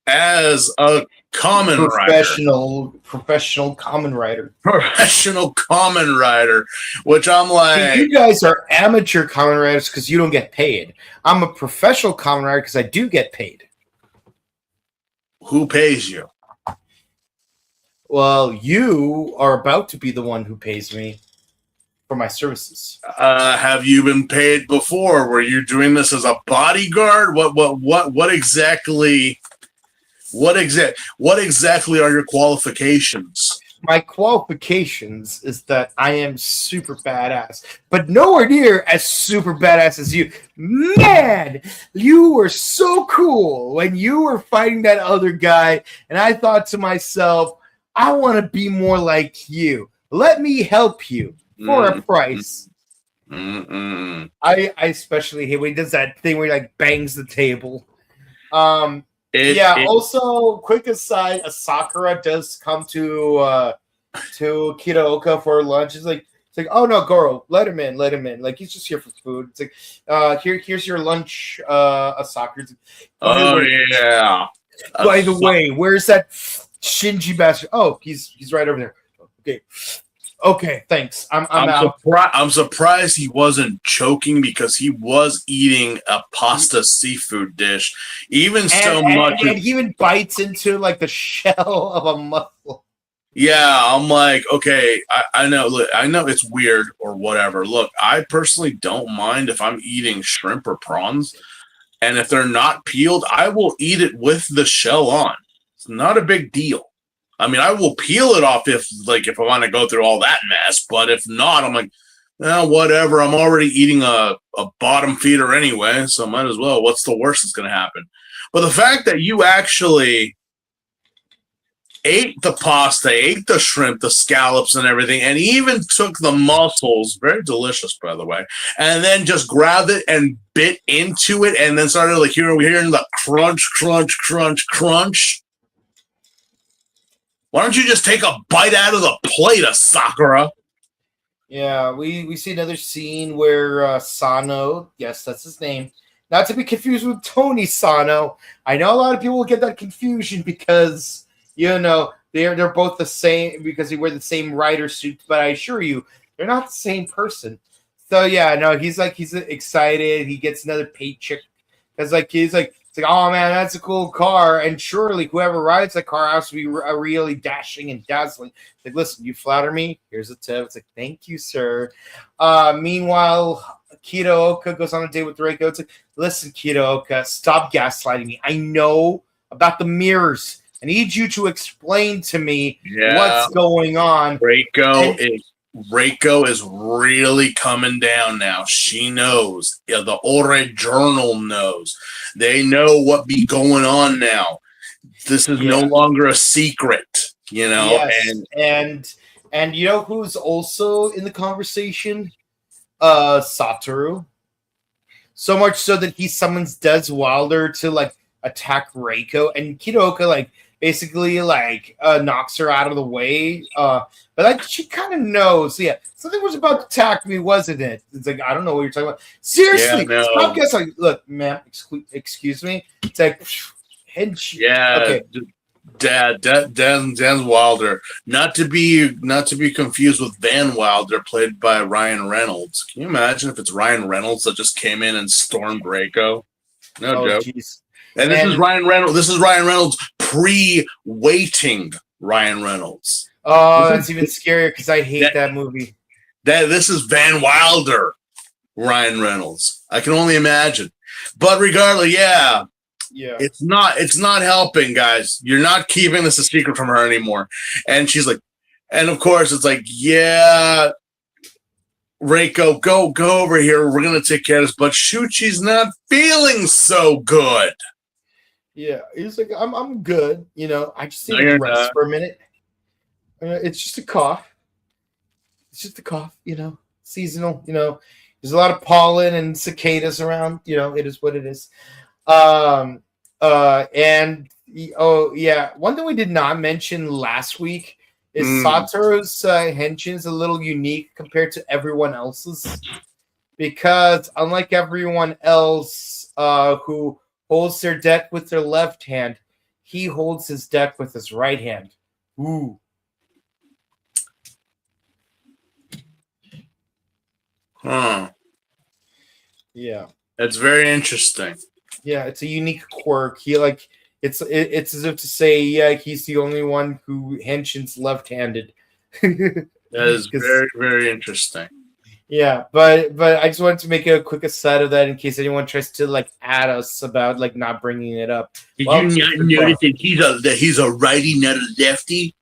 as a Kamen Rider. Professional Kamen Rider. Professional Kamen Rider, which I'm like... You guys are amateur Kamen Riders because you don't get paid. I'm a professional Kamen Rider because I do get paid. Who pays you? Well, you are about to be the one who pays me for my services. Have you been paid before? Were you doing this as a bodyguard? What exactly... What exactly are your qualifications? My qualifications is that I am super badass, but nowhere near as super badass as you. Man, you were so cool when you were fighting that other guy, and I thought to myself, I want to be more like you. Let me help you for a price. I especially hate when he does that thing where he like bangs the table. Also, quick aside, Sakura does come to Kitaoka for lunch. It's like, oh no, Goro, let him in. Like, he's just here for food. It's like, here's your lunch, Sakura. Yeah. By the way, where's that Shinji bastard? Oh, he's right over there. Okay, thanks. I'm out. I'm surprised he wasn't choking because he was eating a pasta seafood dish. And he even bites into like the shell of a mussel. Yeah, I'm like, okay, I know it's weird or whatever. Look, I personally don't mind if I'm eating shrimp or prawns, and if they're not peeled, I will eat it with the shell on. It's not a big deal. I mean, I will peel it off if I want to go through all that mess. But if not, I'm like, whatever. I'm already eating a bottom feeder anyway, so might as well. What's the worst that's going to happen? But the fact that you actually ate the pasta, ate the shrimp, the scallops, and everything, and even took the mussels, very delicious, by the way, and then just grabbed it and bit into it, and then started like hearing the crunch, crunch, crunch, crunch. Why don't you just take a bite out of the plate, Sakura? Yeah, we see another scene where Sano, yes, that's his name, not to be confused with Tony Sano. I know a lot of people will get that confusion because, they're both the same because they wear the same rider suits, but I assure you, they're not the same person. So, yeah, no, he's excited. He gets another paycheck because, it's like, oh man, that's a cool car, and surely whoever rides that car has to be really dashing and dazzling. It's like, listen, you flatter me, here's a tip. It's like, thank you, sir. Meanwhile, Kitaoka goes on a date with Reiko. It's like, listen, Kitaoka, stop gaslighting me. I know about the mirrors. I need you to explain to me what's going on. Reiko is really coming down now. She knows. Yeah, the Ore Journal knows. They know what be going on now. This is no longer a secret, Yes. And you know who's also in the conversation? Satoru. So much so that he summons Des Wilder to attack Reiko, and Kitaoka basically knocks her out of the way. But she kind of knows. Yeah, something was about to attack me, wasn't it? It's like, I don't know what you're talking about. Seriously, stop guessing. Look, ma'am, excuse me. It's like, okay. Dan Wilder, not to be confused with Van Wilder, played by Ryan Reynolds. Can you imagine if it's Ryan Reynolds that just came in and stormed Reiko? No joke. Geez. And this is Ryan Reynolds. This is Ryan Reynolds pre-waiting Ryan Reynolds. Oh, that's even scarier because I hate that movie. This is Van Wilder, Ryan Reynolds. I can only imagine. But regardless, yeah. It's not helping, guys. You're not keeping this a secret from her anymore. And she's like, and of course it's like, yeah, Reiko, go over here. We're gonna take care of this. But Shuchi's not feeling so good. Yeah, he's like, I'm good. You know, I just need to rest for a minute. It's just a cough. It's just a cough, you know, seasonal. You know, there's a lot of pollen and cicadas around. You know, it is what it is. One thing we did not mention last week is Satoru's henshin is a little unique compared to everyone else's, because unlike everyone else who holds their deck with their left hand, he holds his deck with his right hand. Ooh. Huh. Yeah. That's very interesting. Yeah, it's a unique quirk. It's as if to say, yeah, he's the only one who henshins left-handed. That is very, very interesting. Yeah, but I just wanted to make a quick aside of that in case anyone tries to add us about not bringing it up. Did you not notice that he's a righty, not a lefty?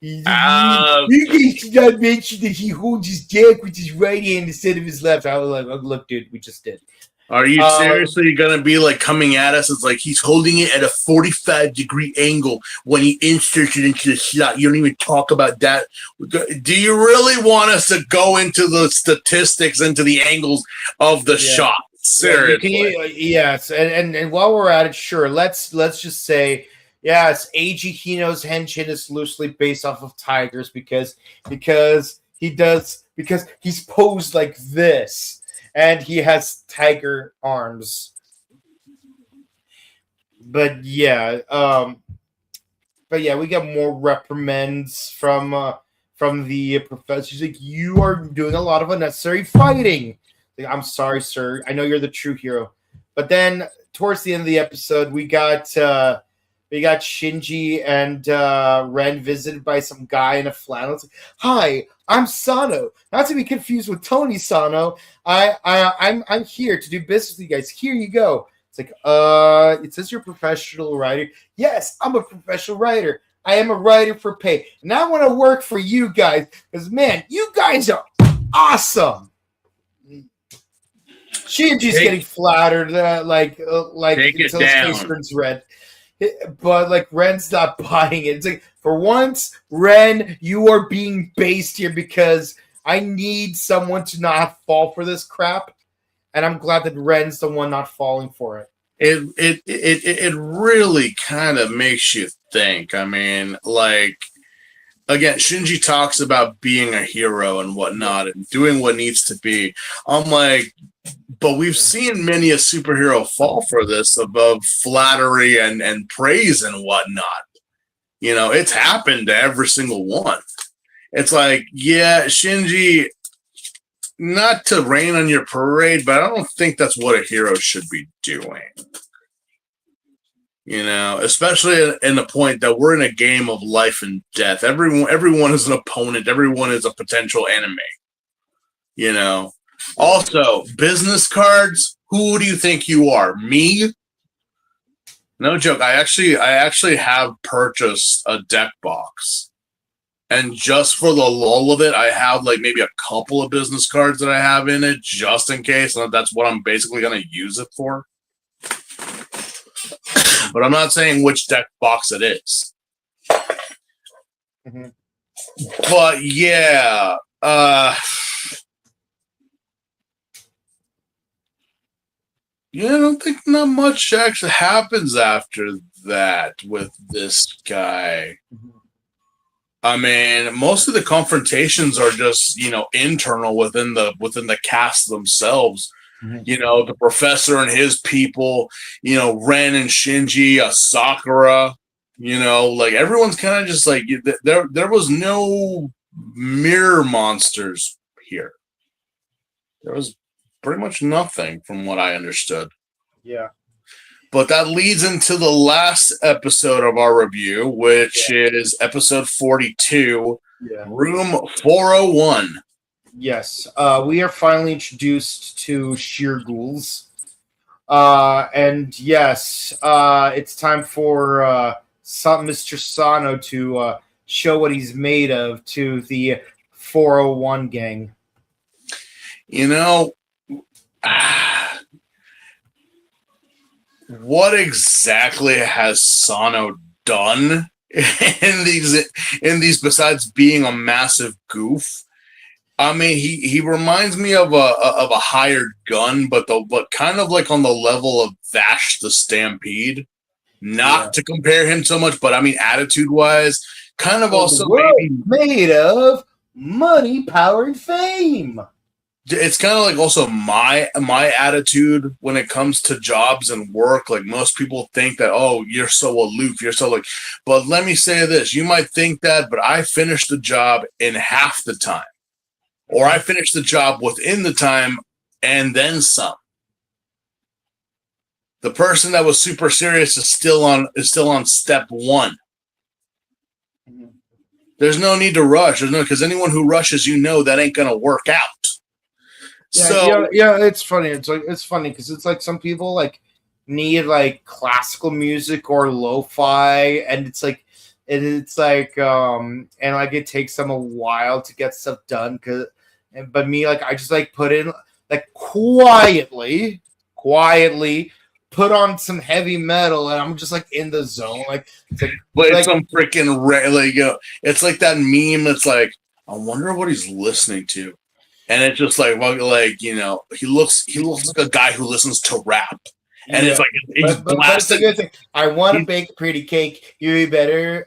You guys did not mention that he holds his deck with his right hand instead of his left. I was like, oh, look, dude, we just did. Are you seriously going to be coming at us? It's like he's holding it at a 45-degree angle when he inserts it into the slot. You don't even talk about that. Do you really want us to go into the statistics, into the angles of the shot? Seriously. Yes. And while we're at it, sure, let's just say, yes, Eiji Hino's henshin is loosely based off of tigers because he's posed like this. And he has tiger arms. But yeah, we got more reprimands from the professor. He's like, you are doing a lot of unnecessary fighting. Like, I'm sorry, sir. I know you're the true hero. But then towards the end of the episode, we got Shinji and Ren visited by some guy in a flannel. It's like, hi, I'm Sano. Not to be confused with Tony Sano. I'm here to do business with you guys. Here you go. It's like, it says you're a professional writer. Yes, I'm a professional writer. I am a writer for pay. And I want to work for you guys because, man, you guys are awesome. Shinji's getting flattered, until his face turns red. But Ren's not buying it. It's like, for once, Ren, you are being based here because I need someone to not fall for this crap, and I'm glad that Ren's the one not falling for it. It really kind of makes you think. I mean, again, Shinji talks about being a hero and whatnot and doing what needs to be. I'm like, but we've seen many a superhero fall for this above flattery and praise and whatnot. You know, it's happened to every single one. It's like, yeah, Shinji, not to rain on your parade, but I don't think that's what a hero should be doing. You know, especially in the point that we're in a game of life and death. Everyone is an opponent. Everyone is a potential enemy. You know. Also, business cards. Who do you think you are? Me? No joke. I actually have purchased a deck box, and just for the lull of it, I have maybe a couple of business cards that I have in it, just in case. And that's what I'm basically going to use it for. But I'm not saying which deck box it is. Mm-hmm. But yeah, yeah, I don't think not much actually happens after that with this guy. Mm-hmm. I mean, most of the confrontations are just, internal within the cast themselves. Mm-hmm. You know, the professor and his people, Ren and Shinji, Sakura, everyone's kind of just there was no mirror monsters here. There was pretty much nothing from what I understood. Yeah. But that leads into the last episode of our review, which is episode 42, Room 401. Yes, we are finally introduced to sheer ghouls. And yes, it's time for Mr. Sano to show what he's made of to the 401 gang. You know, what exactly has Sano done in these besides being a massive goof? I mean, he reminds me of a hired gun, but kind of like on the level of Vash the Stampede. Yeah. Not to compare him so much, but I mean, attitude wise, kind of The also world maybe made of money, power, and fame. it's kind of like also my attitude when it comes to jobs and work. Like most people think that, oh, you're so aloof, you're so like, but let me say this, you might think that, but I finished the job in half the time, or I finished the job within the time and then some. The person that was super serious is still on step one. There's no need to rush. There's no, because anyone who rushes, that ain't gonna work out. Yeah, So yeah, it's funny. It's funny because it's like some people like need like classical music or lo-fi, and and like it takes them a while to get stuff done. But me, like I just like put in like quietly put on some heavy metal, and I'm just like in the zone. Like it's like, but it's like some freaking it's like that meme that's like, I wonder what he's listening to. And it's just like, well, like, he looks like a guy who listens to rap. And it's like he's but it's a blasting. good thing. I want to bake a pretty cake. You better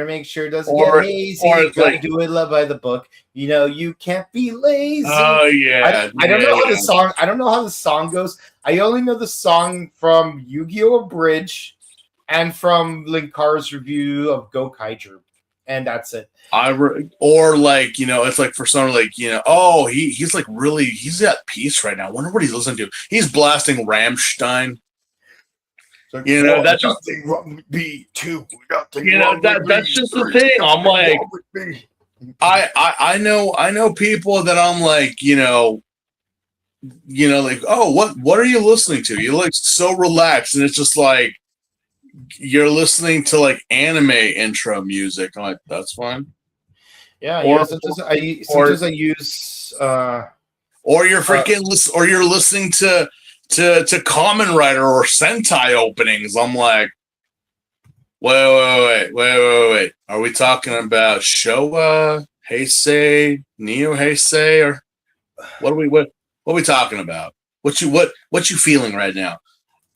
make sure it doesn't Or- get hazy. or You it's gotta like- do it love by the book. You can't be lazy. Oh yeah. I don't know how yeah. the song. I don't know how the song goes. I only know the song from Yu-Gi-Oh! Abridged and from Linkar's review of Go Kaiju, and that's it. Or like, it's like for someone like, oh, he's like really, he's at peace right now. I wonder what he's listening to. He's blasting Rammstein. Like, That's just nothing wrong with me too. Nothing that's just the thing. I'm like, I know people that I'm like, like, oh, what are you listening to? You're like so relaxed, and it's just like you're listening to like anime intro music. I'm like, that's fine. Yeah, Or- Sometimes I use. Or you're freaking or you're listening to Kamen Rider or Sentai openings. I'm like, wait. Are we talking about Showa, Heisei, Neo Heisei, or what are we talking about? What you feeling right now?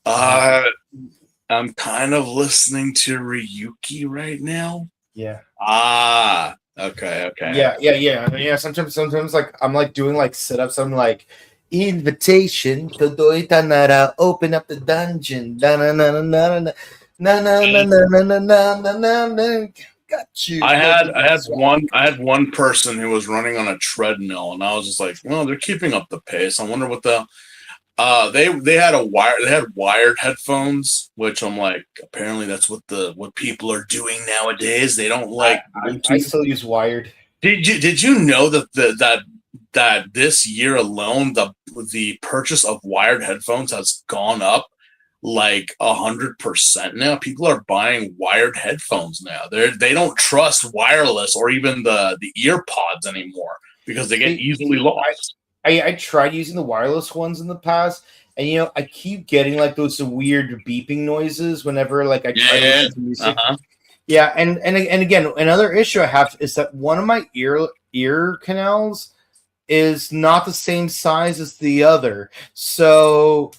I'm kind of listening to Ryuki right now. Yeah. Okay. Yeah. Sometimes like I'm like doing like sit-ups. I'm like, invitation to Doitanara, open up the dungeon. Na na na na na na na na na na. Got you. I had one person who was running on a treadmill, and I was just like, well, they're keeping up the pace. I wonder what the they had wired headphones, which I'm like, apparently that's what people are doing nowadays. They don't like. I still use wired. Did you know that this year alone the purchase of wired headphones has gone up like 100% now? People are buying wired headphones now. They don't trust wireless or even the ear pods anymore because they get easily lost. I tried using the wireless ones in the past, and I keep getting like those weird beeping noises whenever like I try to listen to music. Yeah, and again, another issue I have is that one of my ear canals is not the same size as the other. So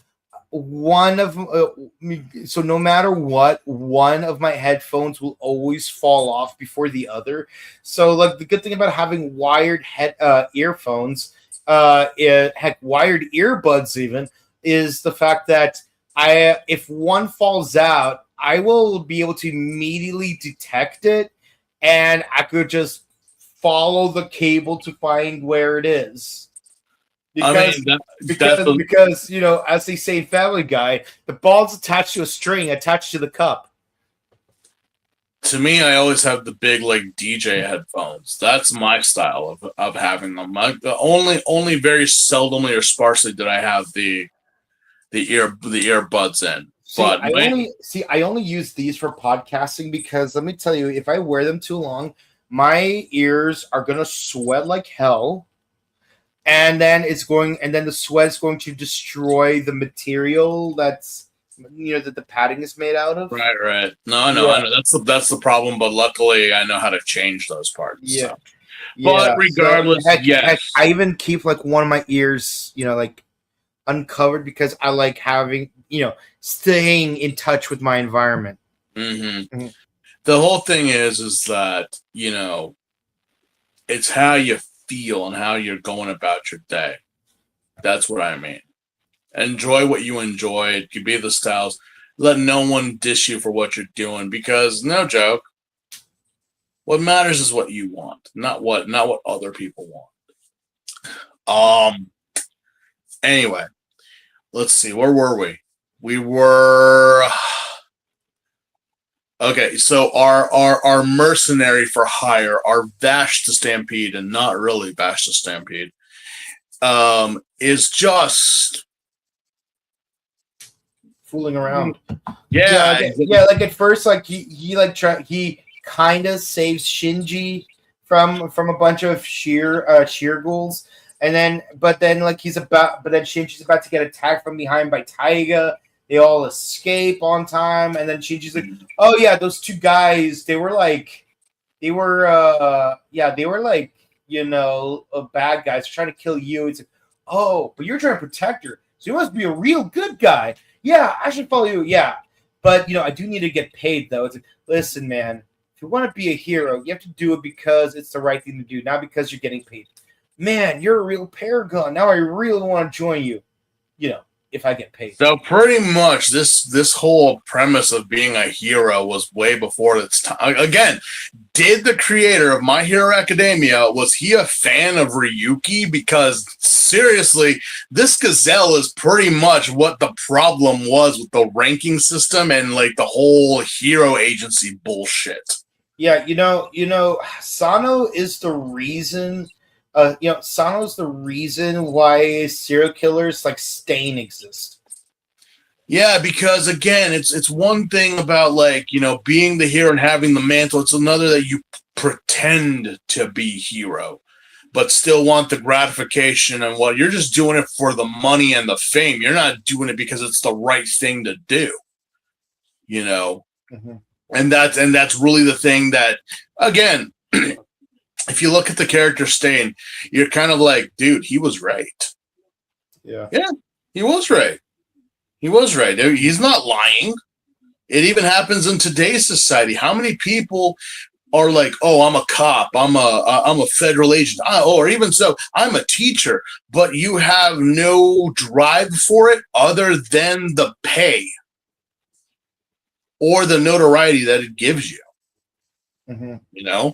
so no matter what, one of my headphones will always fall off before the other. So like the good thing about having wired earphones, wired earbuds even, is the fact that if one falls out, I will be able to immediately detect it, and I could just follow the cable to find where it is. Because as they say in Family Guy, the ball's attached to a string attached to the cup. to me, I always have the big like DJ headphones. That's my style of having them. Only very seldomly or sparsely did I have the earbuds in. But I only use these for podcasting because let me tell you, if I wear them too long, my ears are gonna sweat like hell, and then the sweat is going to destroy the material that the padding is made out of. Right. No, I know. That's the problem. But luckily, I know how to change those parts. Yeah. So. But regardless, heck, I even keep like one of my ears, like uncovered because I like having, staying in touch with my environment. Mm-hmm. Mm-hmm. The whole thing is that, it's how you feel and how you're going about your day. That's what I mean. Enjoy what you enjoy. It could be the styles. Let no one dish you for what you're doing because, no joke, what matters is what you want, not what other people want. Anyway, let's see. Where were we? We were okay. So our mercenary for hire, our Bash the Stampede, and not really Bash the Stampede, is just fooling around. Yeah. Like at first, like he kind of saves Shinji from a bunch of sheer ghouls, and then Shinji's about to get attacked from behind by Taiga. They all escape on time, and then Shinji's like, "Oh yeah, those two guys. They were bad guys trying to kill you." It's like, "Oh, but you're trying to protect her, so you must be a real good guy." Yeah, I should follow you. Yeah, but I do need to get paid though. It's like, listen, man, if you want to be a hero, you have to do it because it's the right thing to do, not because you're getting paid. Man, you're a real paragon. Now I really want to join you. If I get paid. So pretty much this whole premise of being a hero was way before its time. Again, did the creator of My Hero Academia, was he a fan of Ryuki? Because seriously, this gazelle is pretty much what the problem was with the ranking system and like the whole hero agency bullshit. Yeah, Sano is the reason. Sano's the reason why serial killers like Stain exist. Yeah, because again, it's one thing about being the hero and having the mantle. It's another that you pretend to be hero, but still want the gratification and what you're just doing it for the money and the fame. You're not doing it because it's the right thing to do. Mm-hmm. And that's really the thing that, again, if you look at the character Stain, you're kind of like, dude, he was right. Yeah, he was right. He was right. He's not lying. It even happens in today's society. How many people are like, oh, I'm a cop, I'm a federal agent, or even so, I'm a teacher, but you have no drive for it other than the pay or the notoriety that it gives you. Mm-hmm.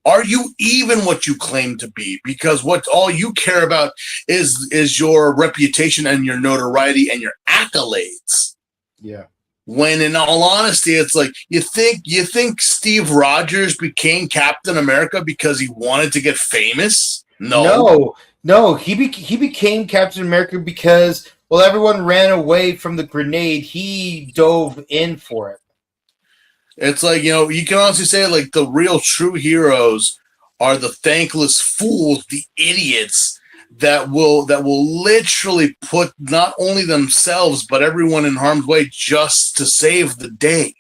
Are you even what you claim to be? Because what all you care about is your reputation and your notoriety and your accolades. Yeah. When in all honesty, it's like you think Steve Rogers became Captain America because he wanted to get famous? No. He became Captain America because everyone ran away from the grenade. He dove in for it. It's like, you can honestly say like the real true heroes are the thankless fools, the idiots that will literally put not only themselves but everyone in harm's way just to save the day.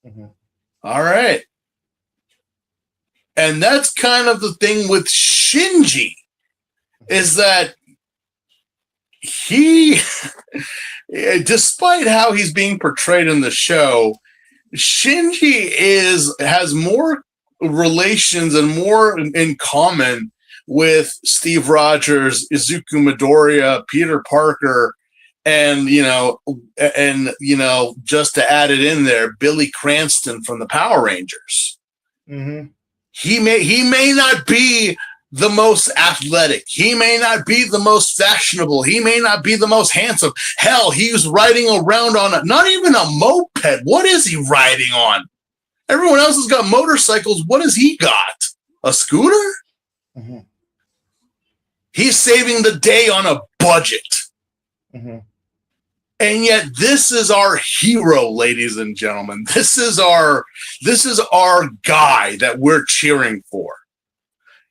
Mm-hmm. All right. And that's kind of the thing with Shinji, is that he, despite how he's being portrayed in the show, Shinji has more relations and more in common with Steve Rogers, Izuku Midoriya, Peter Parker, and just to add it in there, Billy Cranston from the Power Rangers. Mm-hmm. He may not be the most athletic. He may not be the most fashionable. He may not be the most handsome. Hell, he's riding around on not even a moped. What is he riding on? Everyone else has got motorcycles. What has he got? A scooter? Mm-hmm. He's saving the day on a budget. Mm-hmm. And yet this is our hero, ladies and gentlemen. This is our guy that we're cheering for.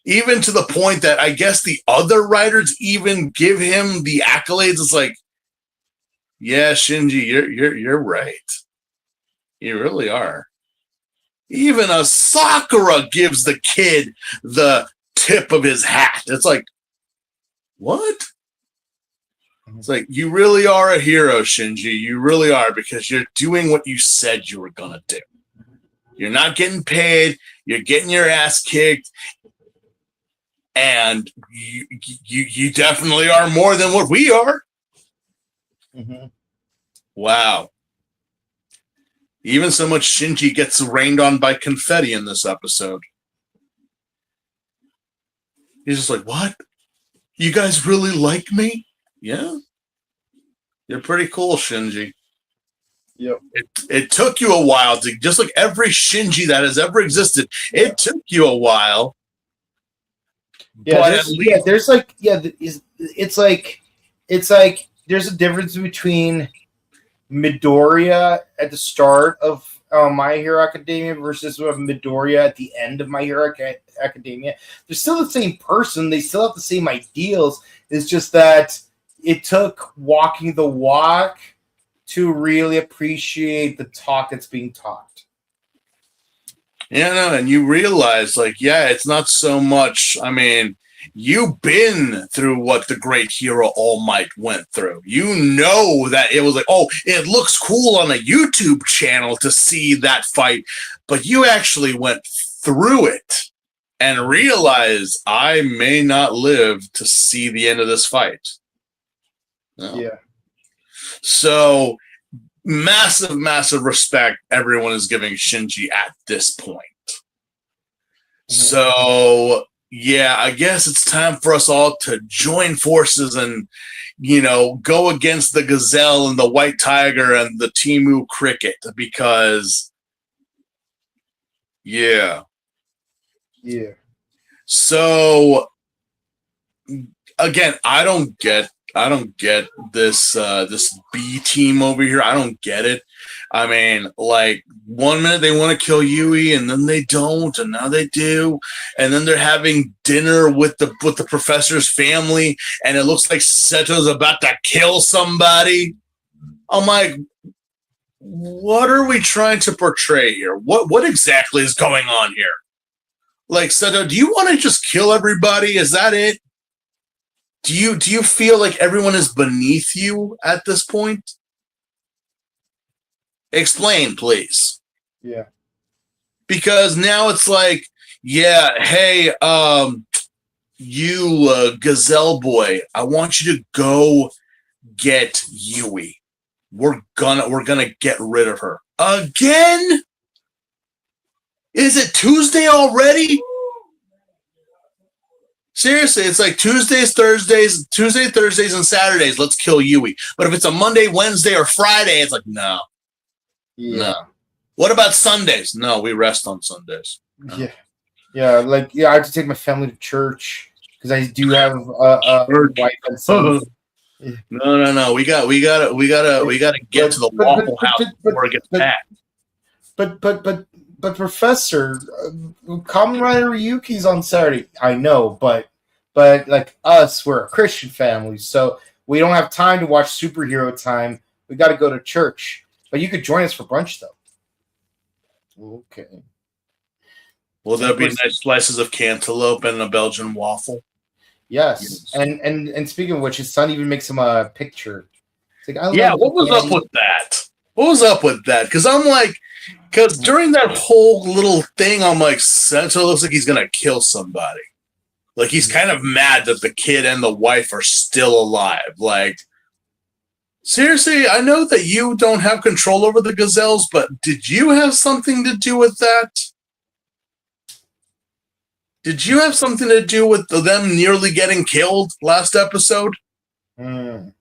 Even to the point that I guess the other writers even give him the accolades. It's like, yeah, Shinji, you're right. You really are. Even a Sakura gives the kid the tip of his hat. It's like, what? It's like, you really are a hero, Shinji. You really are, because you're doing what you said you were going to do. You're not getting paid. You're getting your ass kicked. And you definitely are more than what we are. Mm-hmm. Wow. Even so much Shinji gets rained on by confetti in this episode. He's just like, what? You guys really like me? Yeah. You're pretty cool, Shinji. Yep. It took you a while to, just like every Shinji that has ever existed, it took you a while. Yeah, it's like there's a difference between Midoriya at the start of My Hero Academia versus Midoriya at the end of My Hero Academia. They're still the same person. They still have the same ideals. It's just that it took walking the walk to really appreciate the talk that's being talked. Yeah, no, and you realize, like, yeah, it's not so much, I mean, you've been through what the great hero All Might went through. You know that it was like, oh, it looks cool on a YouTube channel to see that fight, but you actually went through it and realized I may not live to see the end of this fight. No. Yeah. So massive, massive respect everyone is giving Shinji at this point. Mm-hmm. So, yeah, I guess it's time for us all to join forces and, you know, go against the Gazelle and the White Tiger and the Timu Cricket because, yeah. Yeah. So, again, I don't get this this B team over here. I don't get it. I mean, like, 1 minute they want to kill Yui, and then they don't, and now they do, and then they're having dinner with the professor's family, and it looks like Seto's about to kill somebody. I'm like, what are we trying to portray here? What exactly is going on here? Like, Seto, do you want to just kill everybody? Is that it? Do you feel like everyone is beneath you at this point? Explain, please. Yeah. Because now it's like, yeah, hey, you Gazelle boy, I want you to go get Yui. We're gonna get rid of her. Again? Is it Tuesday already? Seriously, it's like Tuesdays, Thursdays, and Saturdays, let's kill Yui. But if it's a Monday, Wednesday, or Friday, it's like, no. Yeah. No. What about Sundays? No, we rest on Sundays. No. Yeah. Yeah, like, yeah, I have to take my family to church because I do have a wife and son. No. We gotta get to the Waffle House before it gets packed. But Professor, Kamen Rider Ryuki's on Saturday. I know, but like us, we're a Christian family, so we don't have time to watch superhero time. We got to go to church. But you could join us for brunch, though. Okay. Will there be nice slices of cantaloupe and a Belgian waffle? Yes. And speaking of which, his son even makes him a picture. It's like, what was up with that? What was up with that? Because I'm like, because during that whole little thing, I'm like, Seto looks like he's going to kill somebody. Like, he's kind of mad that the kid and the wife are still alive. Like, seriously, I know that you don't have control over the Gazelles, but did you have something to do with that? Did you have something to do with them nearly getting killed last episode? One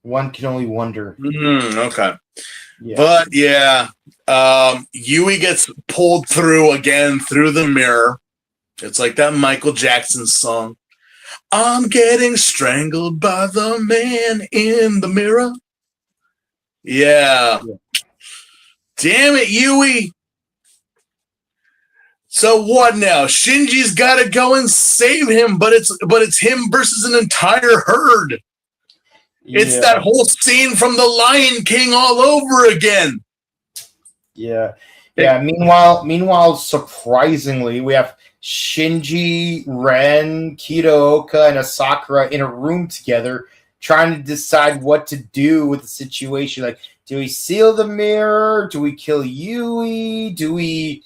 can only wonder. Okay. Yeah. But yeah, Yui gets pulled through again through the mirror. It's like that Michael Jackson song. I'm getting strangled by the man in the mirror. Yeah. Damn it, Yui. So what now? Shinji's got to go and save him, but it's him versus an entire herd. It's that whole scene from The Lion King all over again. Yeah. Meanwhile, surprisingly, we have Shinji, Ren, Kitooka, and Asakura in a room together, trying to decide what to do with the situation. Like, do we seal the mirror? Do we kill Yui? Do we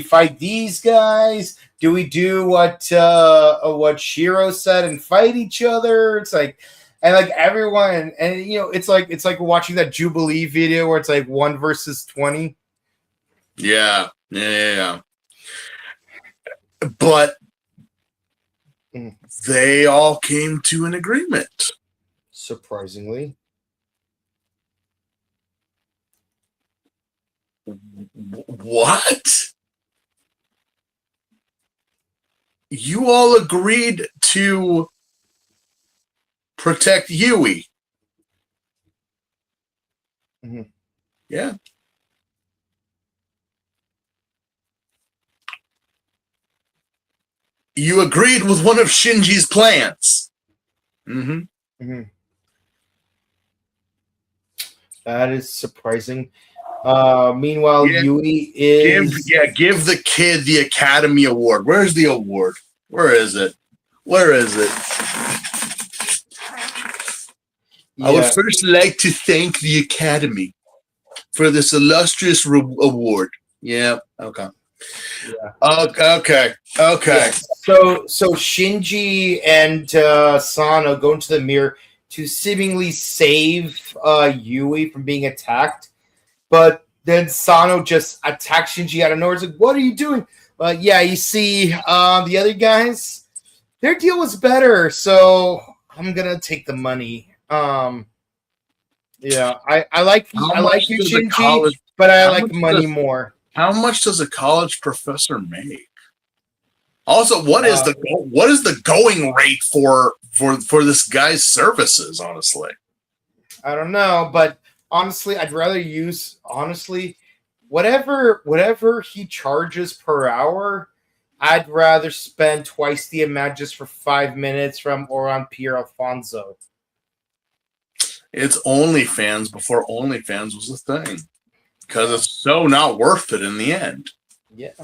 fight these guys? Do we do what Shiro said and fight each other? It's like, and like everyone, and it's like watching that Jubilee video where it's like 1 versus 20. Yeah. But they all came to an agreement. Surprisingly. What? You all agreed to protect Yui. Mm-hmm. Yeah. You agreed with one of Shinji's plans. That is surprising. Meanwhile, Yui is... Give the kid the Academy Award. Where's the award? Where is it? I would first like to thank the Academy for this illustrious award. Yeah, okay. Yeah. Okay. Yeah. So Shinji and Sano go into the mirror to seemingly save Yui from being attacked, but then Sano just attacks Shinji out of nowhere. It's like, what are you doing? But yeah, you see, the other guys, their deal was better, so I'm gonna take the money. I like you, Shinji, but I like money more. How much does a college professor make? Also, what is the going rate for this guy's services? Honestly, I don't know, but honestly, I'd rather use whatever he charges per hour. I'd rather spend twice the amount just for 5 minutes from Oran Pierre Alfonso. It's OnlyFans before OnlyFans was a thing, because it's so not worth it in the end. Yeah.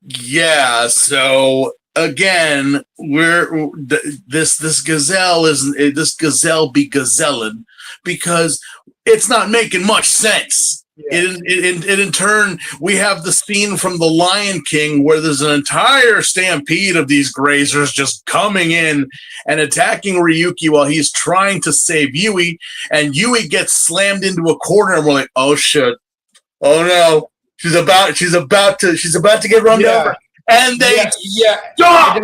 Yeah, so again, this gazelle be gazelling because it's not making much sense. Yeah. In turn, we have the scene from The Lion King where there's an entire stampede of these grazers just coming in and attacking Ryuki while he's trying to save Yui, and Yui gets slammed into a corner, and we're like, oh shit, oh no. She's about to get run over, and they stop.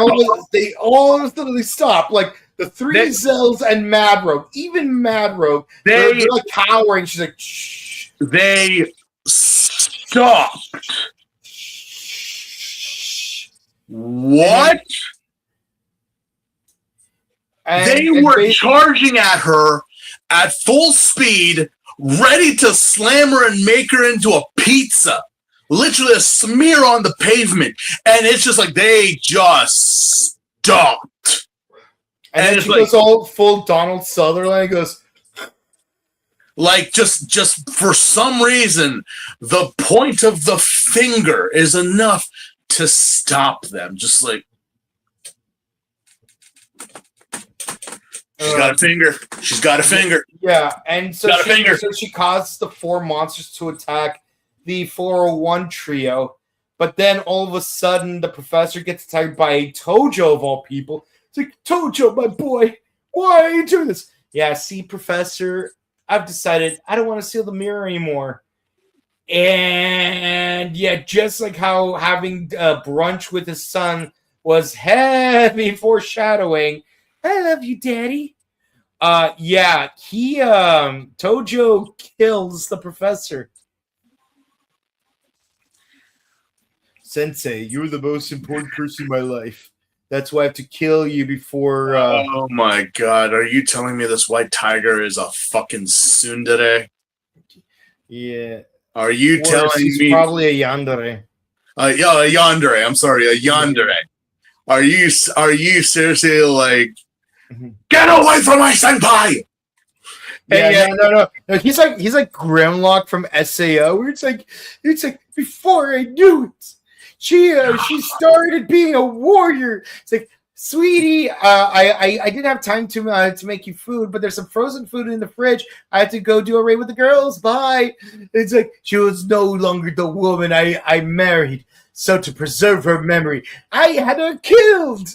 They all literally stop. Like the three Zells and Mad Rogue, even Mad Rogue, they're like cowering. She's like, shh. They stopped. What? They were charging at her at full speed, ready to slam her and make her into a pizza. Literally a smear on the pavement. And it's just like they just stopped. And then she goes all full Donald Sutherland and goes, like, just for some reason, the point of the finger is enough to stop them. Just like, she's got a finger. She's got a finger. Yeah, and so she causes the four monsters to attack the 401 trio. But then all of a sudden, the professor gets attacked by a Tojo of all people. It's like, Tojo, my boy, why are you doing this? Yeah, see, Professor, I've decided I don't want to seal the mirror anymore. And yeah, just like how having brunch with his son was heavy foreshadowing. I love you, Daddy. Yeah, he Tojo kills the professor. Sensei, you're the most important person in my life. That's why I have to kill you before. Oh my god! Are you telling me this white tiger is a fucking tsundere? Yeah. Are you Worse, telling he's me? probably a yandere. Yeah, a yandere. I'm sorry, a yandere. Are you seriously like, get away from my senpai? Yeah, no. He's like Grimlock from SAO, where it's like before I knew it, she started being a warrior. It's like, sweetie, I didn't have time to make you food, but there's some frozen food in the fridge. I had to go do a raid with the girls. Bye. It's like she was no longer the woman I married. So to preserve her memory, I had her killed.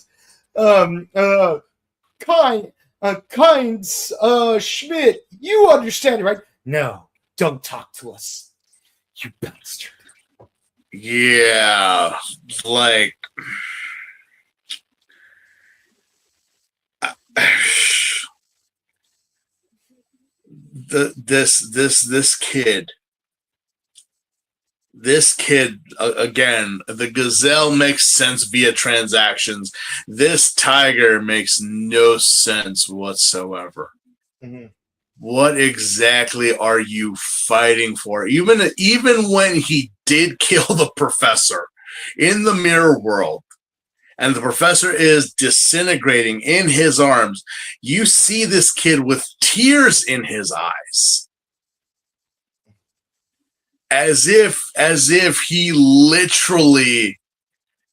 Schmidt, you understand, right? No, don't talk to us, you bastard. Yeah, like this kid. This kid, again, the gazelle makes sense via transactions. This tiger makes no sense whatsoever. Mm-hmm. What exactly are you fighting for? Even when he did kill the professor in the mirror world, and the professor is disintegrating in his arms, you see this kid with tears in his eyes. As if he literally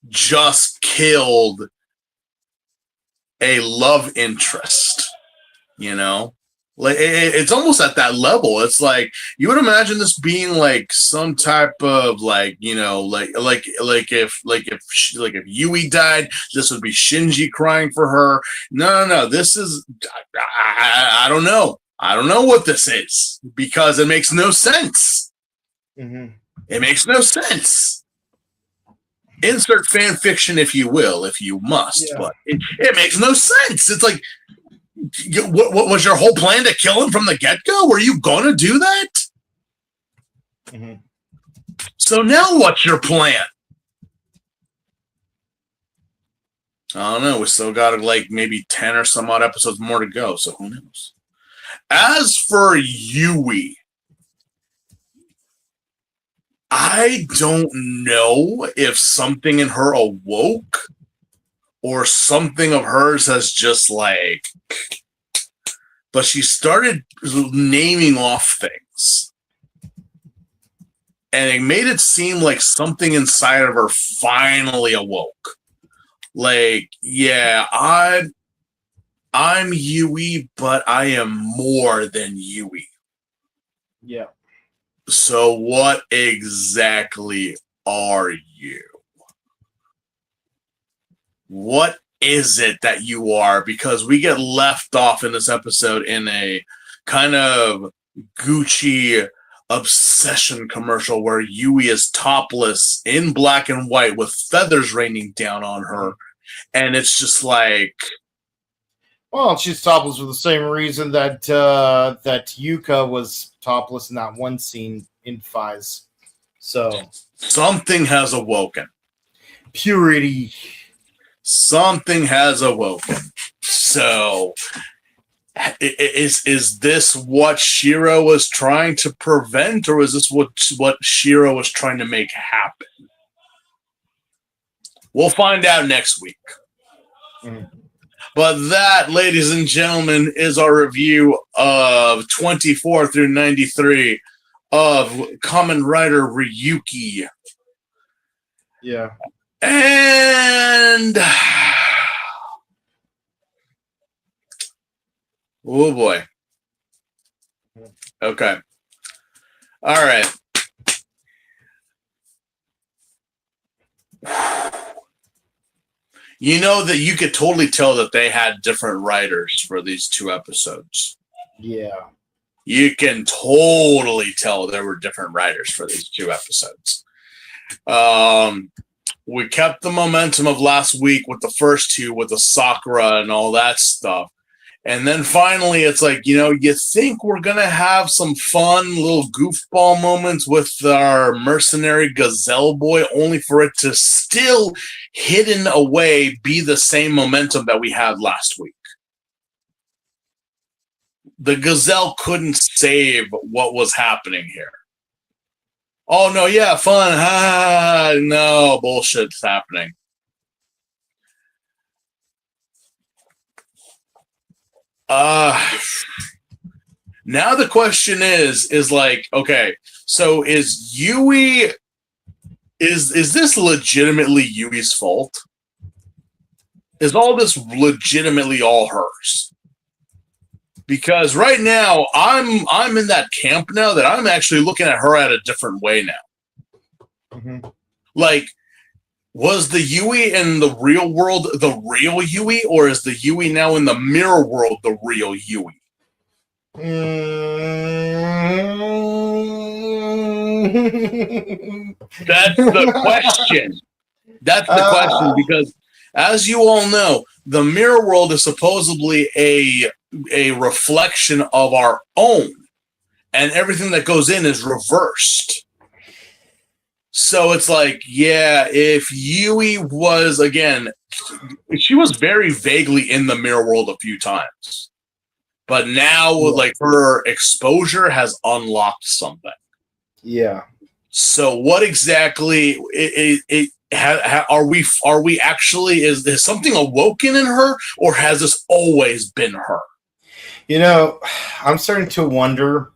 just killed a love interest, you know? Like it's almost at that level. It's like you would imagine this being like some type of like, you know, like if Yui died, this would be Shinji crying for her. No. This is I don't know. I don't know what this is because it makes no sense. Mm-hmm. It makes no sense. Insert fan fiction if you will, if you must, but it makes no sense. It's like, what was your whole plan to kill him from the get-go? Were you going to do that? Mm-hmm. So now what's your plan? I don't know. We still got like maybe 10 or some odd episodes more to go, so who knows? As for Yui, I don't know if something in her awoke or something of hers has just like, but she started naming off things. And it made it seem like something inside of her finally awoke. Like, yeah, I'm Yui, but I am more than Yui. Yeah. So what exactly are you? What is it that you are? Because we get left off in this episode in a kind of Gucci obsession commercial where Yui is topless in black and white with feathers raining down on her. And it's just like... Well, she's topless for the same reason that that Yuka was topless in that one scene in Fies. So something has awoken. Purity. Something has awoken. So is this what Shiro was trying to prevent, or is this what Shiro was trying to make happen? We'll find out next week. Mm. But that, ladies and gentlemen, is our review of 24 through 93 of Kamen Rider Ryuki. Yeah. And... oh, boy. Okay. All right. You know that you could totally tell that they had different writers for these two episodes. Yeah. you can totally tell there were different writers for these 2 episodes. We kept the momentum of last week with the first 2, with the Sakura and all that stuff. And then finally, it's like, you think we're going to have some fun little goofball moments with our mercenary Gazelle boy, only for it to still, hidden away, be the same momentum that we had last week. The Gazelle couldn't save what was happening here. Oh, no, yeah, fun. No, bullshit's happening. Now the question is like, okay, so is Yui, is this legitimately Yui's fault? Is all this legitimately all hers? Because right now I'm in that camp now that I'm actually looking at her at a different way now. Mm-hmm. Like, was the Yui in the real world the real Yui, or is the Yui now in the mirror world the real Yui? That's the question. That's the question, because as you all know, the mirror world is supposedly a reflection of our own, and everything that goes in is reversed. So it's like, yeah, if Yui was, again, she was very vaguely in the mirror world a few times, but now like her exposure has unlocked something. Yeah. So what exactly are we actually, is something awoken in her, or has this always been her? I'm starting to wonder,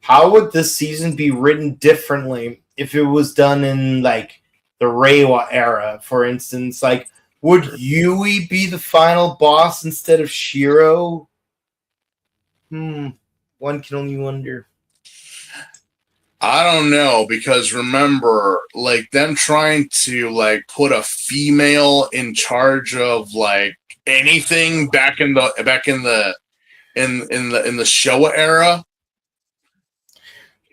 how would this season be written differently if it was done in like the Reiwa era, for instance? Like, would Yui be the final boss instead of Shiro? One can only wonder. I don't know, because remember, like, them trying to like put a female in charge of like anything back in the Showa era.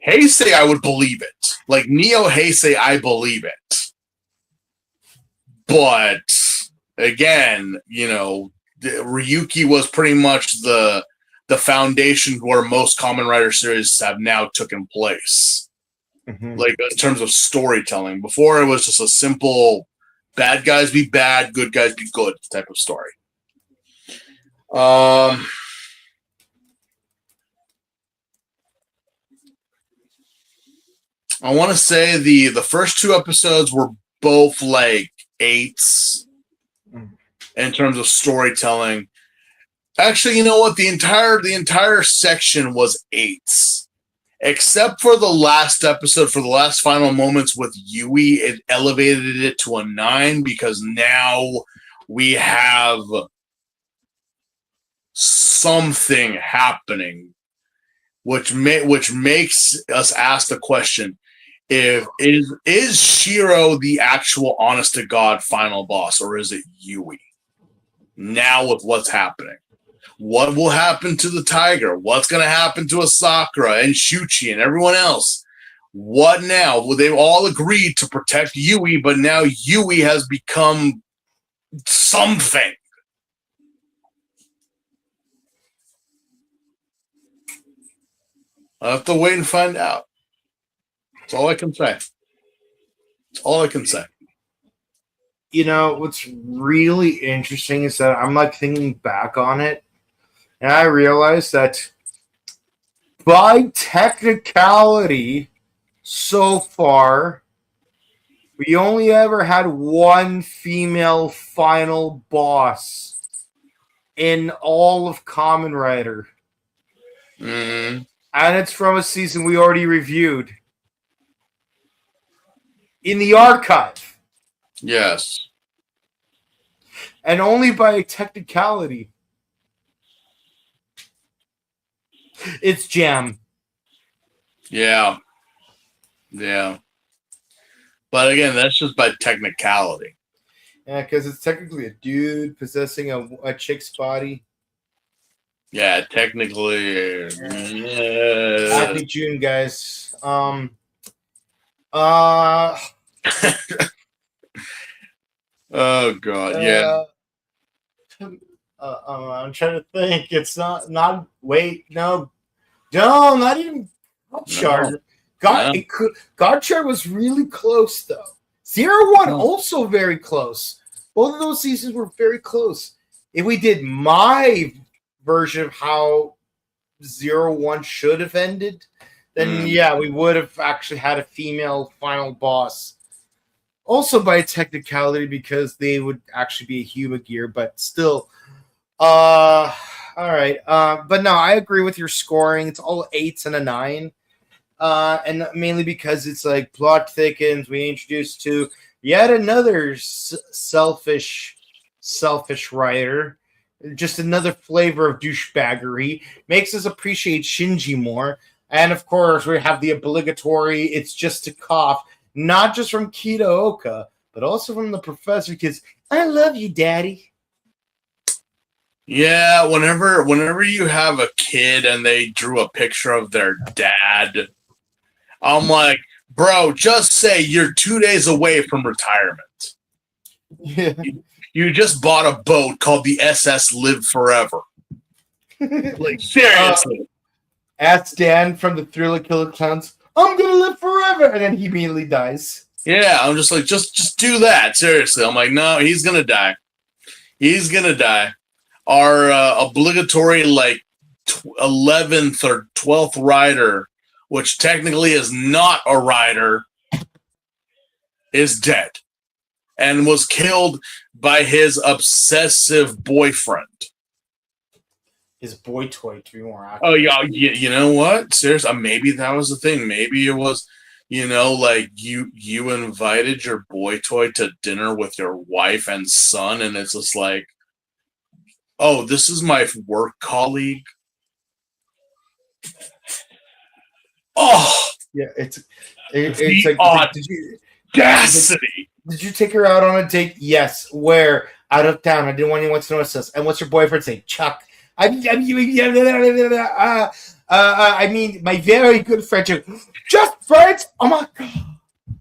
Heisei, I would believe it. Like Neo Heisei, I believe it. But again, Ryuki was pretty much the foundation where most Kamen Rider series have now taken place. Mm-hmm. Like in terms of storytelling. Before it was just a simple bad guys be bad, good guys be good type of story. I want to say the first 2 episodes were both like 8s in terms of storytelling. Actually, you know what? The entire section was 8s, except for the last episode, for the last final moments with Yui. It elevated it to a 9 because now we have something happening, which makes us ask the question: Is Shiro the actual honest to God final boss, or is it Yui? Now with what's happening, what will happen to the Tiger? What's going to happen to Asakura and Shuchi and everyone else? What now? Well, they've all agreed to protect Yui, but now Yui has become something. I'll have to wait and find out. That's all I can say. That's all I can say. What's really interesting is that I'm like thinking back on it, and I realized that by technicality, so far, we only ever had one female final boss in all of Kamen Rider. Mm-hmm. And it's from a season we already reviewed in the archive. Yes. And only by a technicality. It's Jam. Yeah. Yeah. But again, that's just by technicality. Yeah, because it's technically a dude possessing a chick's body. Yeah, technically. Happy June, guys. Uh, Oh God, yeah. I'm trying to think. It's not. Wait, no, not even Godchard. No. Godchard was really close though. 01 No. also very close. Both of those seasons were very close. If we did my version of how 01 should have ended, then yeah, we would have actually had a female final boss. Also by technicality, because they would actually be a Huma gear, but still. All right. But no, I agree with your scoring. It's all 8s and a 9. And mainly because it's like plot thickens, we introduced to yet another selfish writer. Just another flavor of douchebaggery. Makes us appreciate Shinji more. And of course, we have the obligatory "it's just a cough," not just from Kita Oka, but also from the professor, because I love you, Daddy. Yeah, whenever you have a kid and they drew a picture of their dad, I'm like, bro, just say you're 2 days away from retirement. Yeah. You just bought a boat called the SS Live Forever. Like, seriously. Ask Dan from the Thriller Killer Clowns, I'm gonna live forever, and then he immediately dies. Yeah, I'm just like, just do that. Seriously. I'm like, no, he's gonna die. He's gonna die. Our obligatory 11th or 12th rider, which technically is not a rider, is dead and was killed by his obsessive boyfriend. His boy toy, to be more accurate. Oh yeah, you know what? Seriously, maybe that was the thing. Maybe it was, you invited your boy toy to dinner with your wife and son, and it's just like, oh, this is my work colleague. Oh, yeah, it's like audacity. Did you take her out on a date? Yes. Where? Out of town. I didn't want anyone to notice us. And what's your boyfriend say? Chuck. I mean, my very good friend. Just friends. Oh my god.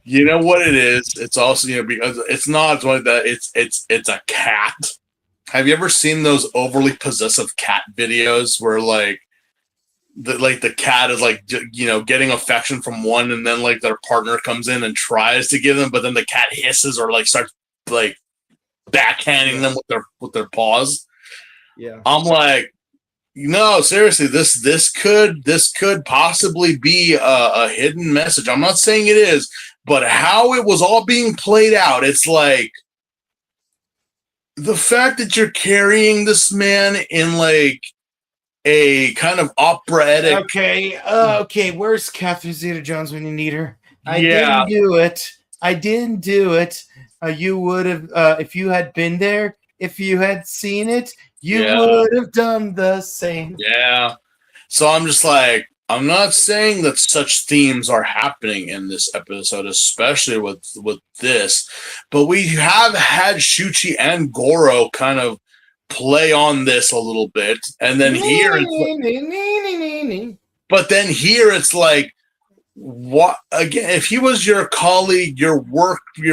You know what it is? It's also because it's not like that. It's a cat. Have you ever seen those overly possessive cat videos where the cat is getting affection from one, and then their partner comes in and tries to give them, but then the cat hisses or starts backhanding them with their paws. Yeah, I'm like, no, seriously, this could possibly be a hidden message. I'm not saying it is, but how it was all being played out, it's like the fact that you're carrying this man in a kind of operatic. Okay. Where's Catherine Zeta-Jones when you need her? I didn't do it. You would have, if you had been there, if you had seen it, you would have done the same. Yeah. So I'm just like, I'm not saying that such themes are happening in this episode, especially with this, but we have had Shuchi and Goro kind of play on this a little bit, and then here it's like, what again? If he was your colleague, your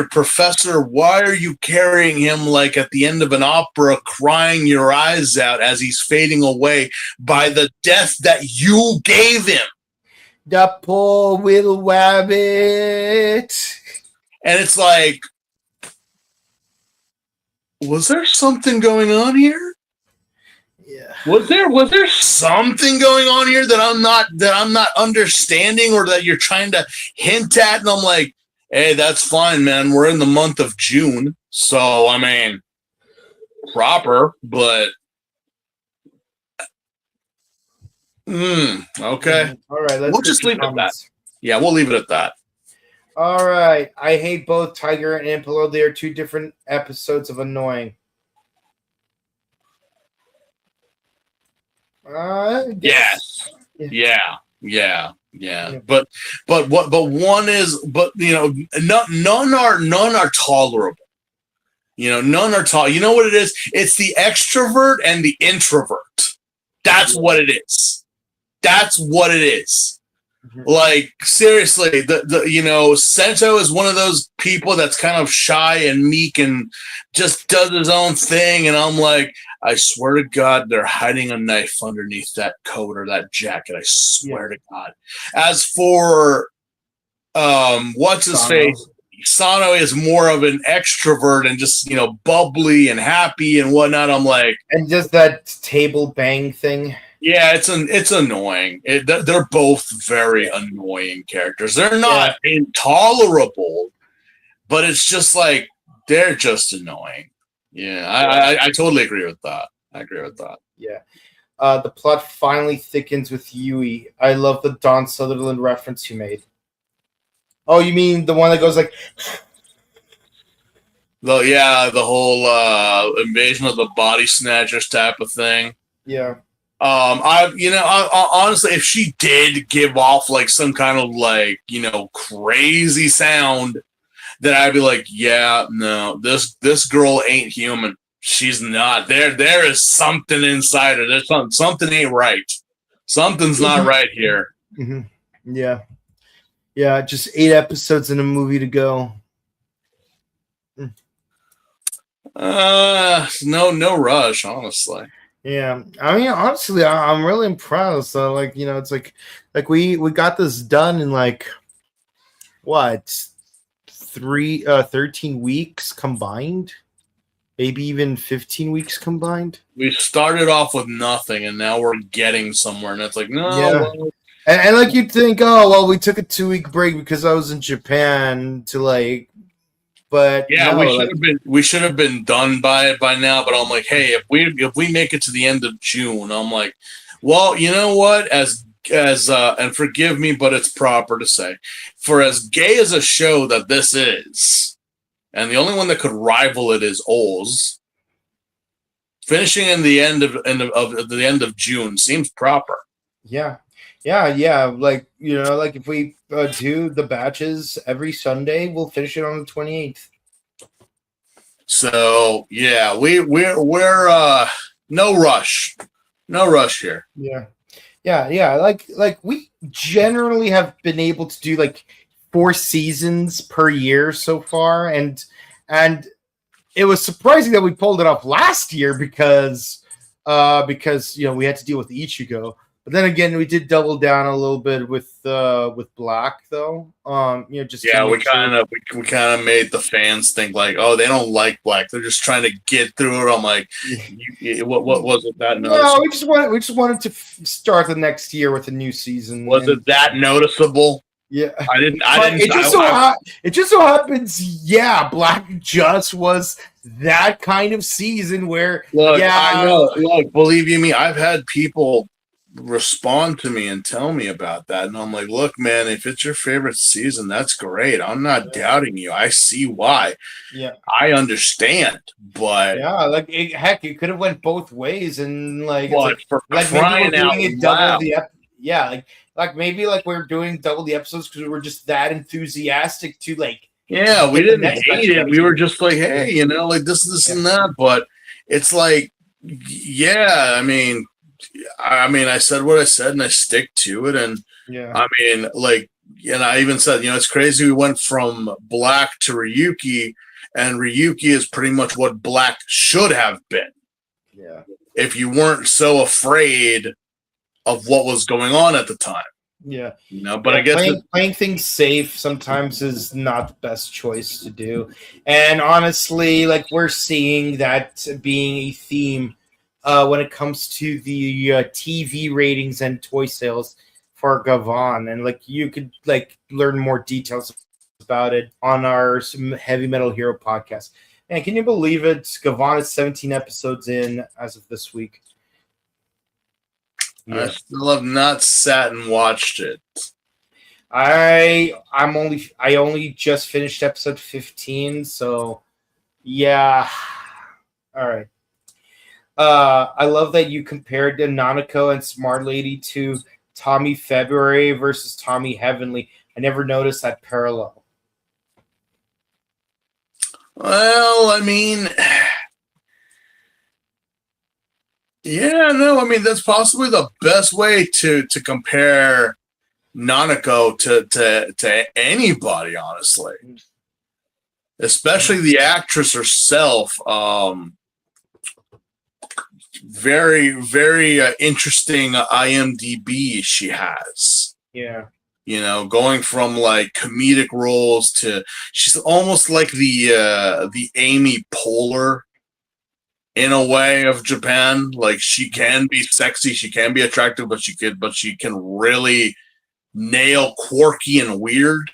professor, why are you carrying him at the end of an opera, crying your eyes out as he's fading away by the death that you gave him? The poor little rabbit. And it's like, was there something going on here? Yeah. Was there something going on here that I'm not understanding, or that you're trying to hint at? And I'm like, hey, that's fine, man. We're in the month of June, so I mean, proper, but okay. All right, we'll just leave it at that. Yeah, we'll leave it at that. All right. I hate both Tiger and Impalo. They are two different episodes of annoying. Yes. Yeah. But one is, none are tolerable. None are tolerable. You know what it is? It's the extrovert and the introvert. That's what it is. That's what it is. Mhm. Like, seriously, Sento is one of those people that's kind of shy and meek and just does his own thing. And I'm like, I swear to God, they're hiding a knife underneath that coat or that jacket. I swear to God. As for what's his face? Sano is more of an extrovert and just, bubbly and happy and whatnot. I'm like, and just that table bang thing. yeah, it's annoying. They're both very annoying characters. They're not intolerable, but it's just like they're just annoying. Yeah, I totally agree with that. I agree with that. Yeah. The plot finally thickens with Yui. I love the Don Sutherland reference you made. Oh, you mean the one that goes like, The whole invasion of the body snatchers type of thing. yeah. Honestly, if she did give off like some kind of like, crazy sound, then I'd be like, yeah, no, this girl ain't human. She's not. There is something inside her. There's something ain't right. Something's not right here. Mm-hmm. Yeah. Yeah, just 8 episodes in a movie to go. No rush, honestly. Yeah, I mean, honestly, I'm really impressed. So, like, it's like we got this done in like what 13 weeks combined, maybe even 15 weeks combined. We started off with nothing, and now we're getting somewhere, and it's like, no. Yeah. Well, and like you'd think, oh well, we took a 2-week break because I was in Japan to like, but yeah, no, we should have been done by now. But I'm like, hey, if we make it to the end of June, I'm like, well, you know what? As and forgive me, but it's proper to say, for as gay as a show that this is, and the only one that could rival it is Oz. Finishing in the end of June seems proper. Yeah. Like, like if we do the batches every Sunday, we'll finish it on the 28th. So yeah, we're no rush here. Yeah. Like we generally have been able to do like 4 seasons per year so far, and it was surprising that we pulled it off last year because we had to deal with Ichigo. But then again, we did double down a little bit with Black, though. We kind of made the fans think like, oh, they don't like Black. They're just trying to get through it. I'm like, what was it that noticeable? No, we just wanted to start the next year with a new season. Was it that noticeable? Yeah, I didn't. It just so happens. Yeah, Black just was that kind of season where. Look, I know. Look, believe you me, I've had people respond to me and tell me about that, and I'm like, look, man, if it's your favorite season, that's great. I'm not doubting you. I see why. Yeah, I understand, but yeah, like heck, it could have went both ways, and like, for like crying out loud. Like maybe like we're doing double the episodes because we're just that enthusiastic to like. Yeah, we didn't hate it. We were just like, hey, like this and that. But it's like, yeah, I mean, I said what I said, and I stick to it. And yeah, I mean, like, and I even said, it's crazy. We went from Black to Ryuki, and Ryuki is pretty much what Black should have been. Yeah, if you weren't so afraid of what was going on at the time. Yeah. But I guess playing things safe sometimes is not the best choice to do. And honestly, like we're seeing that being a theme when it comes to the TV ratings and toy sales for Gavon. And like you could like learn more details about it on our Heavy Metal Hero podcast. And can you believe it? Gavon is 17 episodes in as of this week. I still have not sat and watched it. I only just finished episode 15, so yeah. All right. I love that you compared Nanako and Smart Lady to Tommy February versus Tommy Heavenly. I never noticed that parallel. Well, I mean, Yeah, no, I mean that's possibly the best way to compare Nanako to anybody, honestly. Especially the actress herself. Very, very interesting IMDb she has. Yeah. You know, going from like comedic roles to she's almost like the Amy Poehler in a way of Japan. Like she can be sexy, she can be attractive, but she can really nail quirky and weird.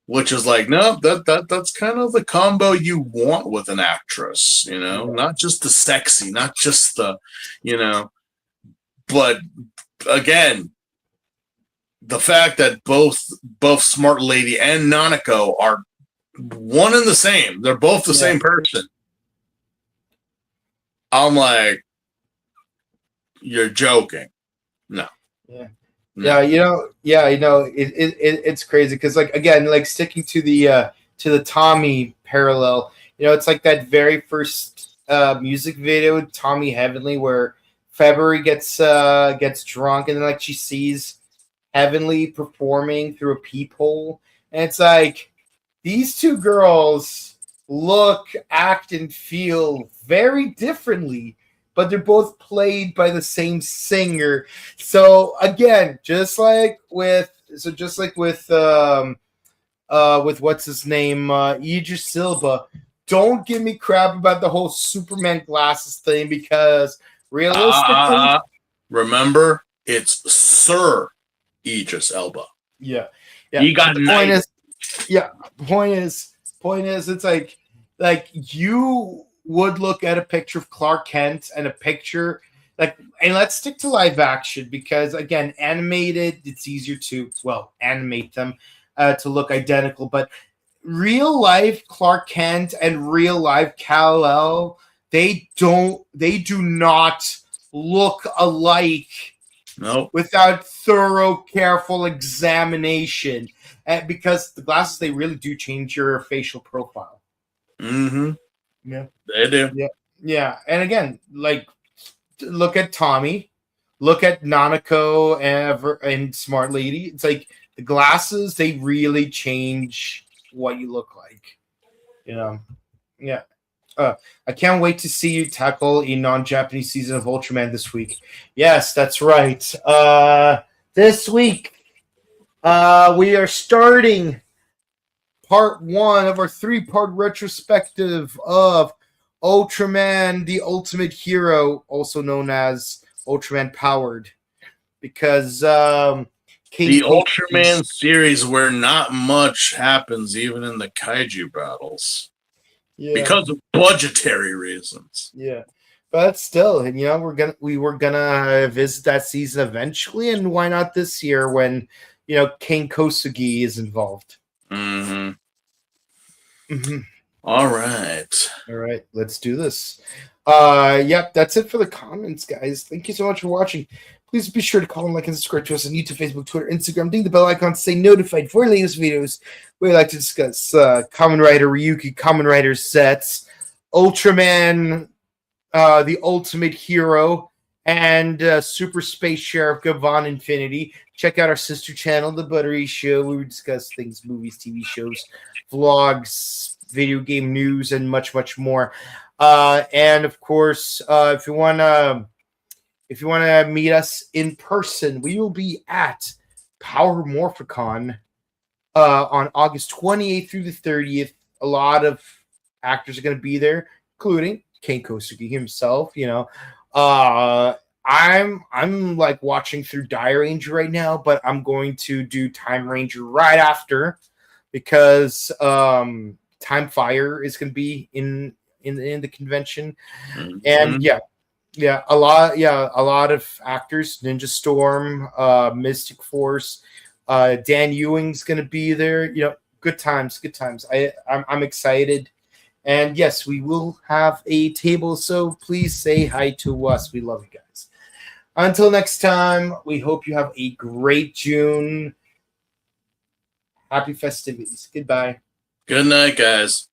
Which is like, no, that's kind of the combo you want with an actress, you know, not just the sexy, not just the, you know, but again, the fact that both Smart Lady and Nanako are one and the same, they're both the same person. I'm like, you're joking. No. Yeah. It's crazy because, like, again, like sticking to the Tommy parallel, it's like that very first music video with Tommy Heavenly where February gets drunk and then like she sees Heavenly performing through a peephole, and it's like these two girls look, act, and feel very differently, but they're both played by the same singer. So again, just like with what's his name, Idris Silva, don't give me crap about the whole Superman glasses thing because realistically, remember it's Sir Idris Elba. Yeah. He got the point is, it's like you would look at a picture of Clark Kent and a picture and let's stick to live action because again, animated, it's easier to animate them to look identical, but real life Clark Kent and real life Kal-El, they do not look alike. No. Without thorough, careful examination, because the glasses, they really do change your facial profile. Mm-hmm. Yeah, they do. Yeah. And again, like, look at Tommy, look at Nanako and Smart Lady. It's like the glasses, they really change what you look like. Yeah. I can't wait to see you tackle a non-Japanese season of Ultraman this week. Yes, that's right. This week, we are starting part 1 of our 3-part retrospective of Ultraman, the Ultimate Hero, also known as Ultraman Powered. Because the Ultraman series where not much happens even in the kaiju battles. Yeah. Because of budgetary reasons. Yeah. But still, and we were gonna visit that season eventually, and why not this year when Kane Kosugi is involved? Mm-hmm. All right, let's do this. Yep, that's it for the comments, guys. Thank you so much for watching. Please be sure to comment, like, and subscribe to us on YouTube, Facebook, Twitter, Instagram. Ding the bell icon to stay notified for latest videos. We like to discuss Kamen Rider Ryuki, Kamen Rider sets, Ultraman, the Ultimate Hero, and Super Space Sheriff Gavon Infinity. Check out our sister channel, The Buttery Show, where we discuss things, movies, TV shows, vlogs, video game news, and much, much more. And of course, if you want to meet us in person, we will be at Power Morphicon on August 28th through the 30th. A lot of actors are going to be there, including Kane Kosugi himself. I'm like watching through Die Ranger right now, but I'm going to do Time Ranger right after because Time Fire is going to be in the convention, and a lot of actors. Ninja Storm, Mystic Force, Dan Ewing's going to be there. Good times. I'm excited. And yes, we will have a table, so please say hi to us. We love you guys. Until next time, we hope you have a great June. Happy festivities. Goodbye. Good night, guys.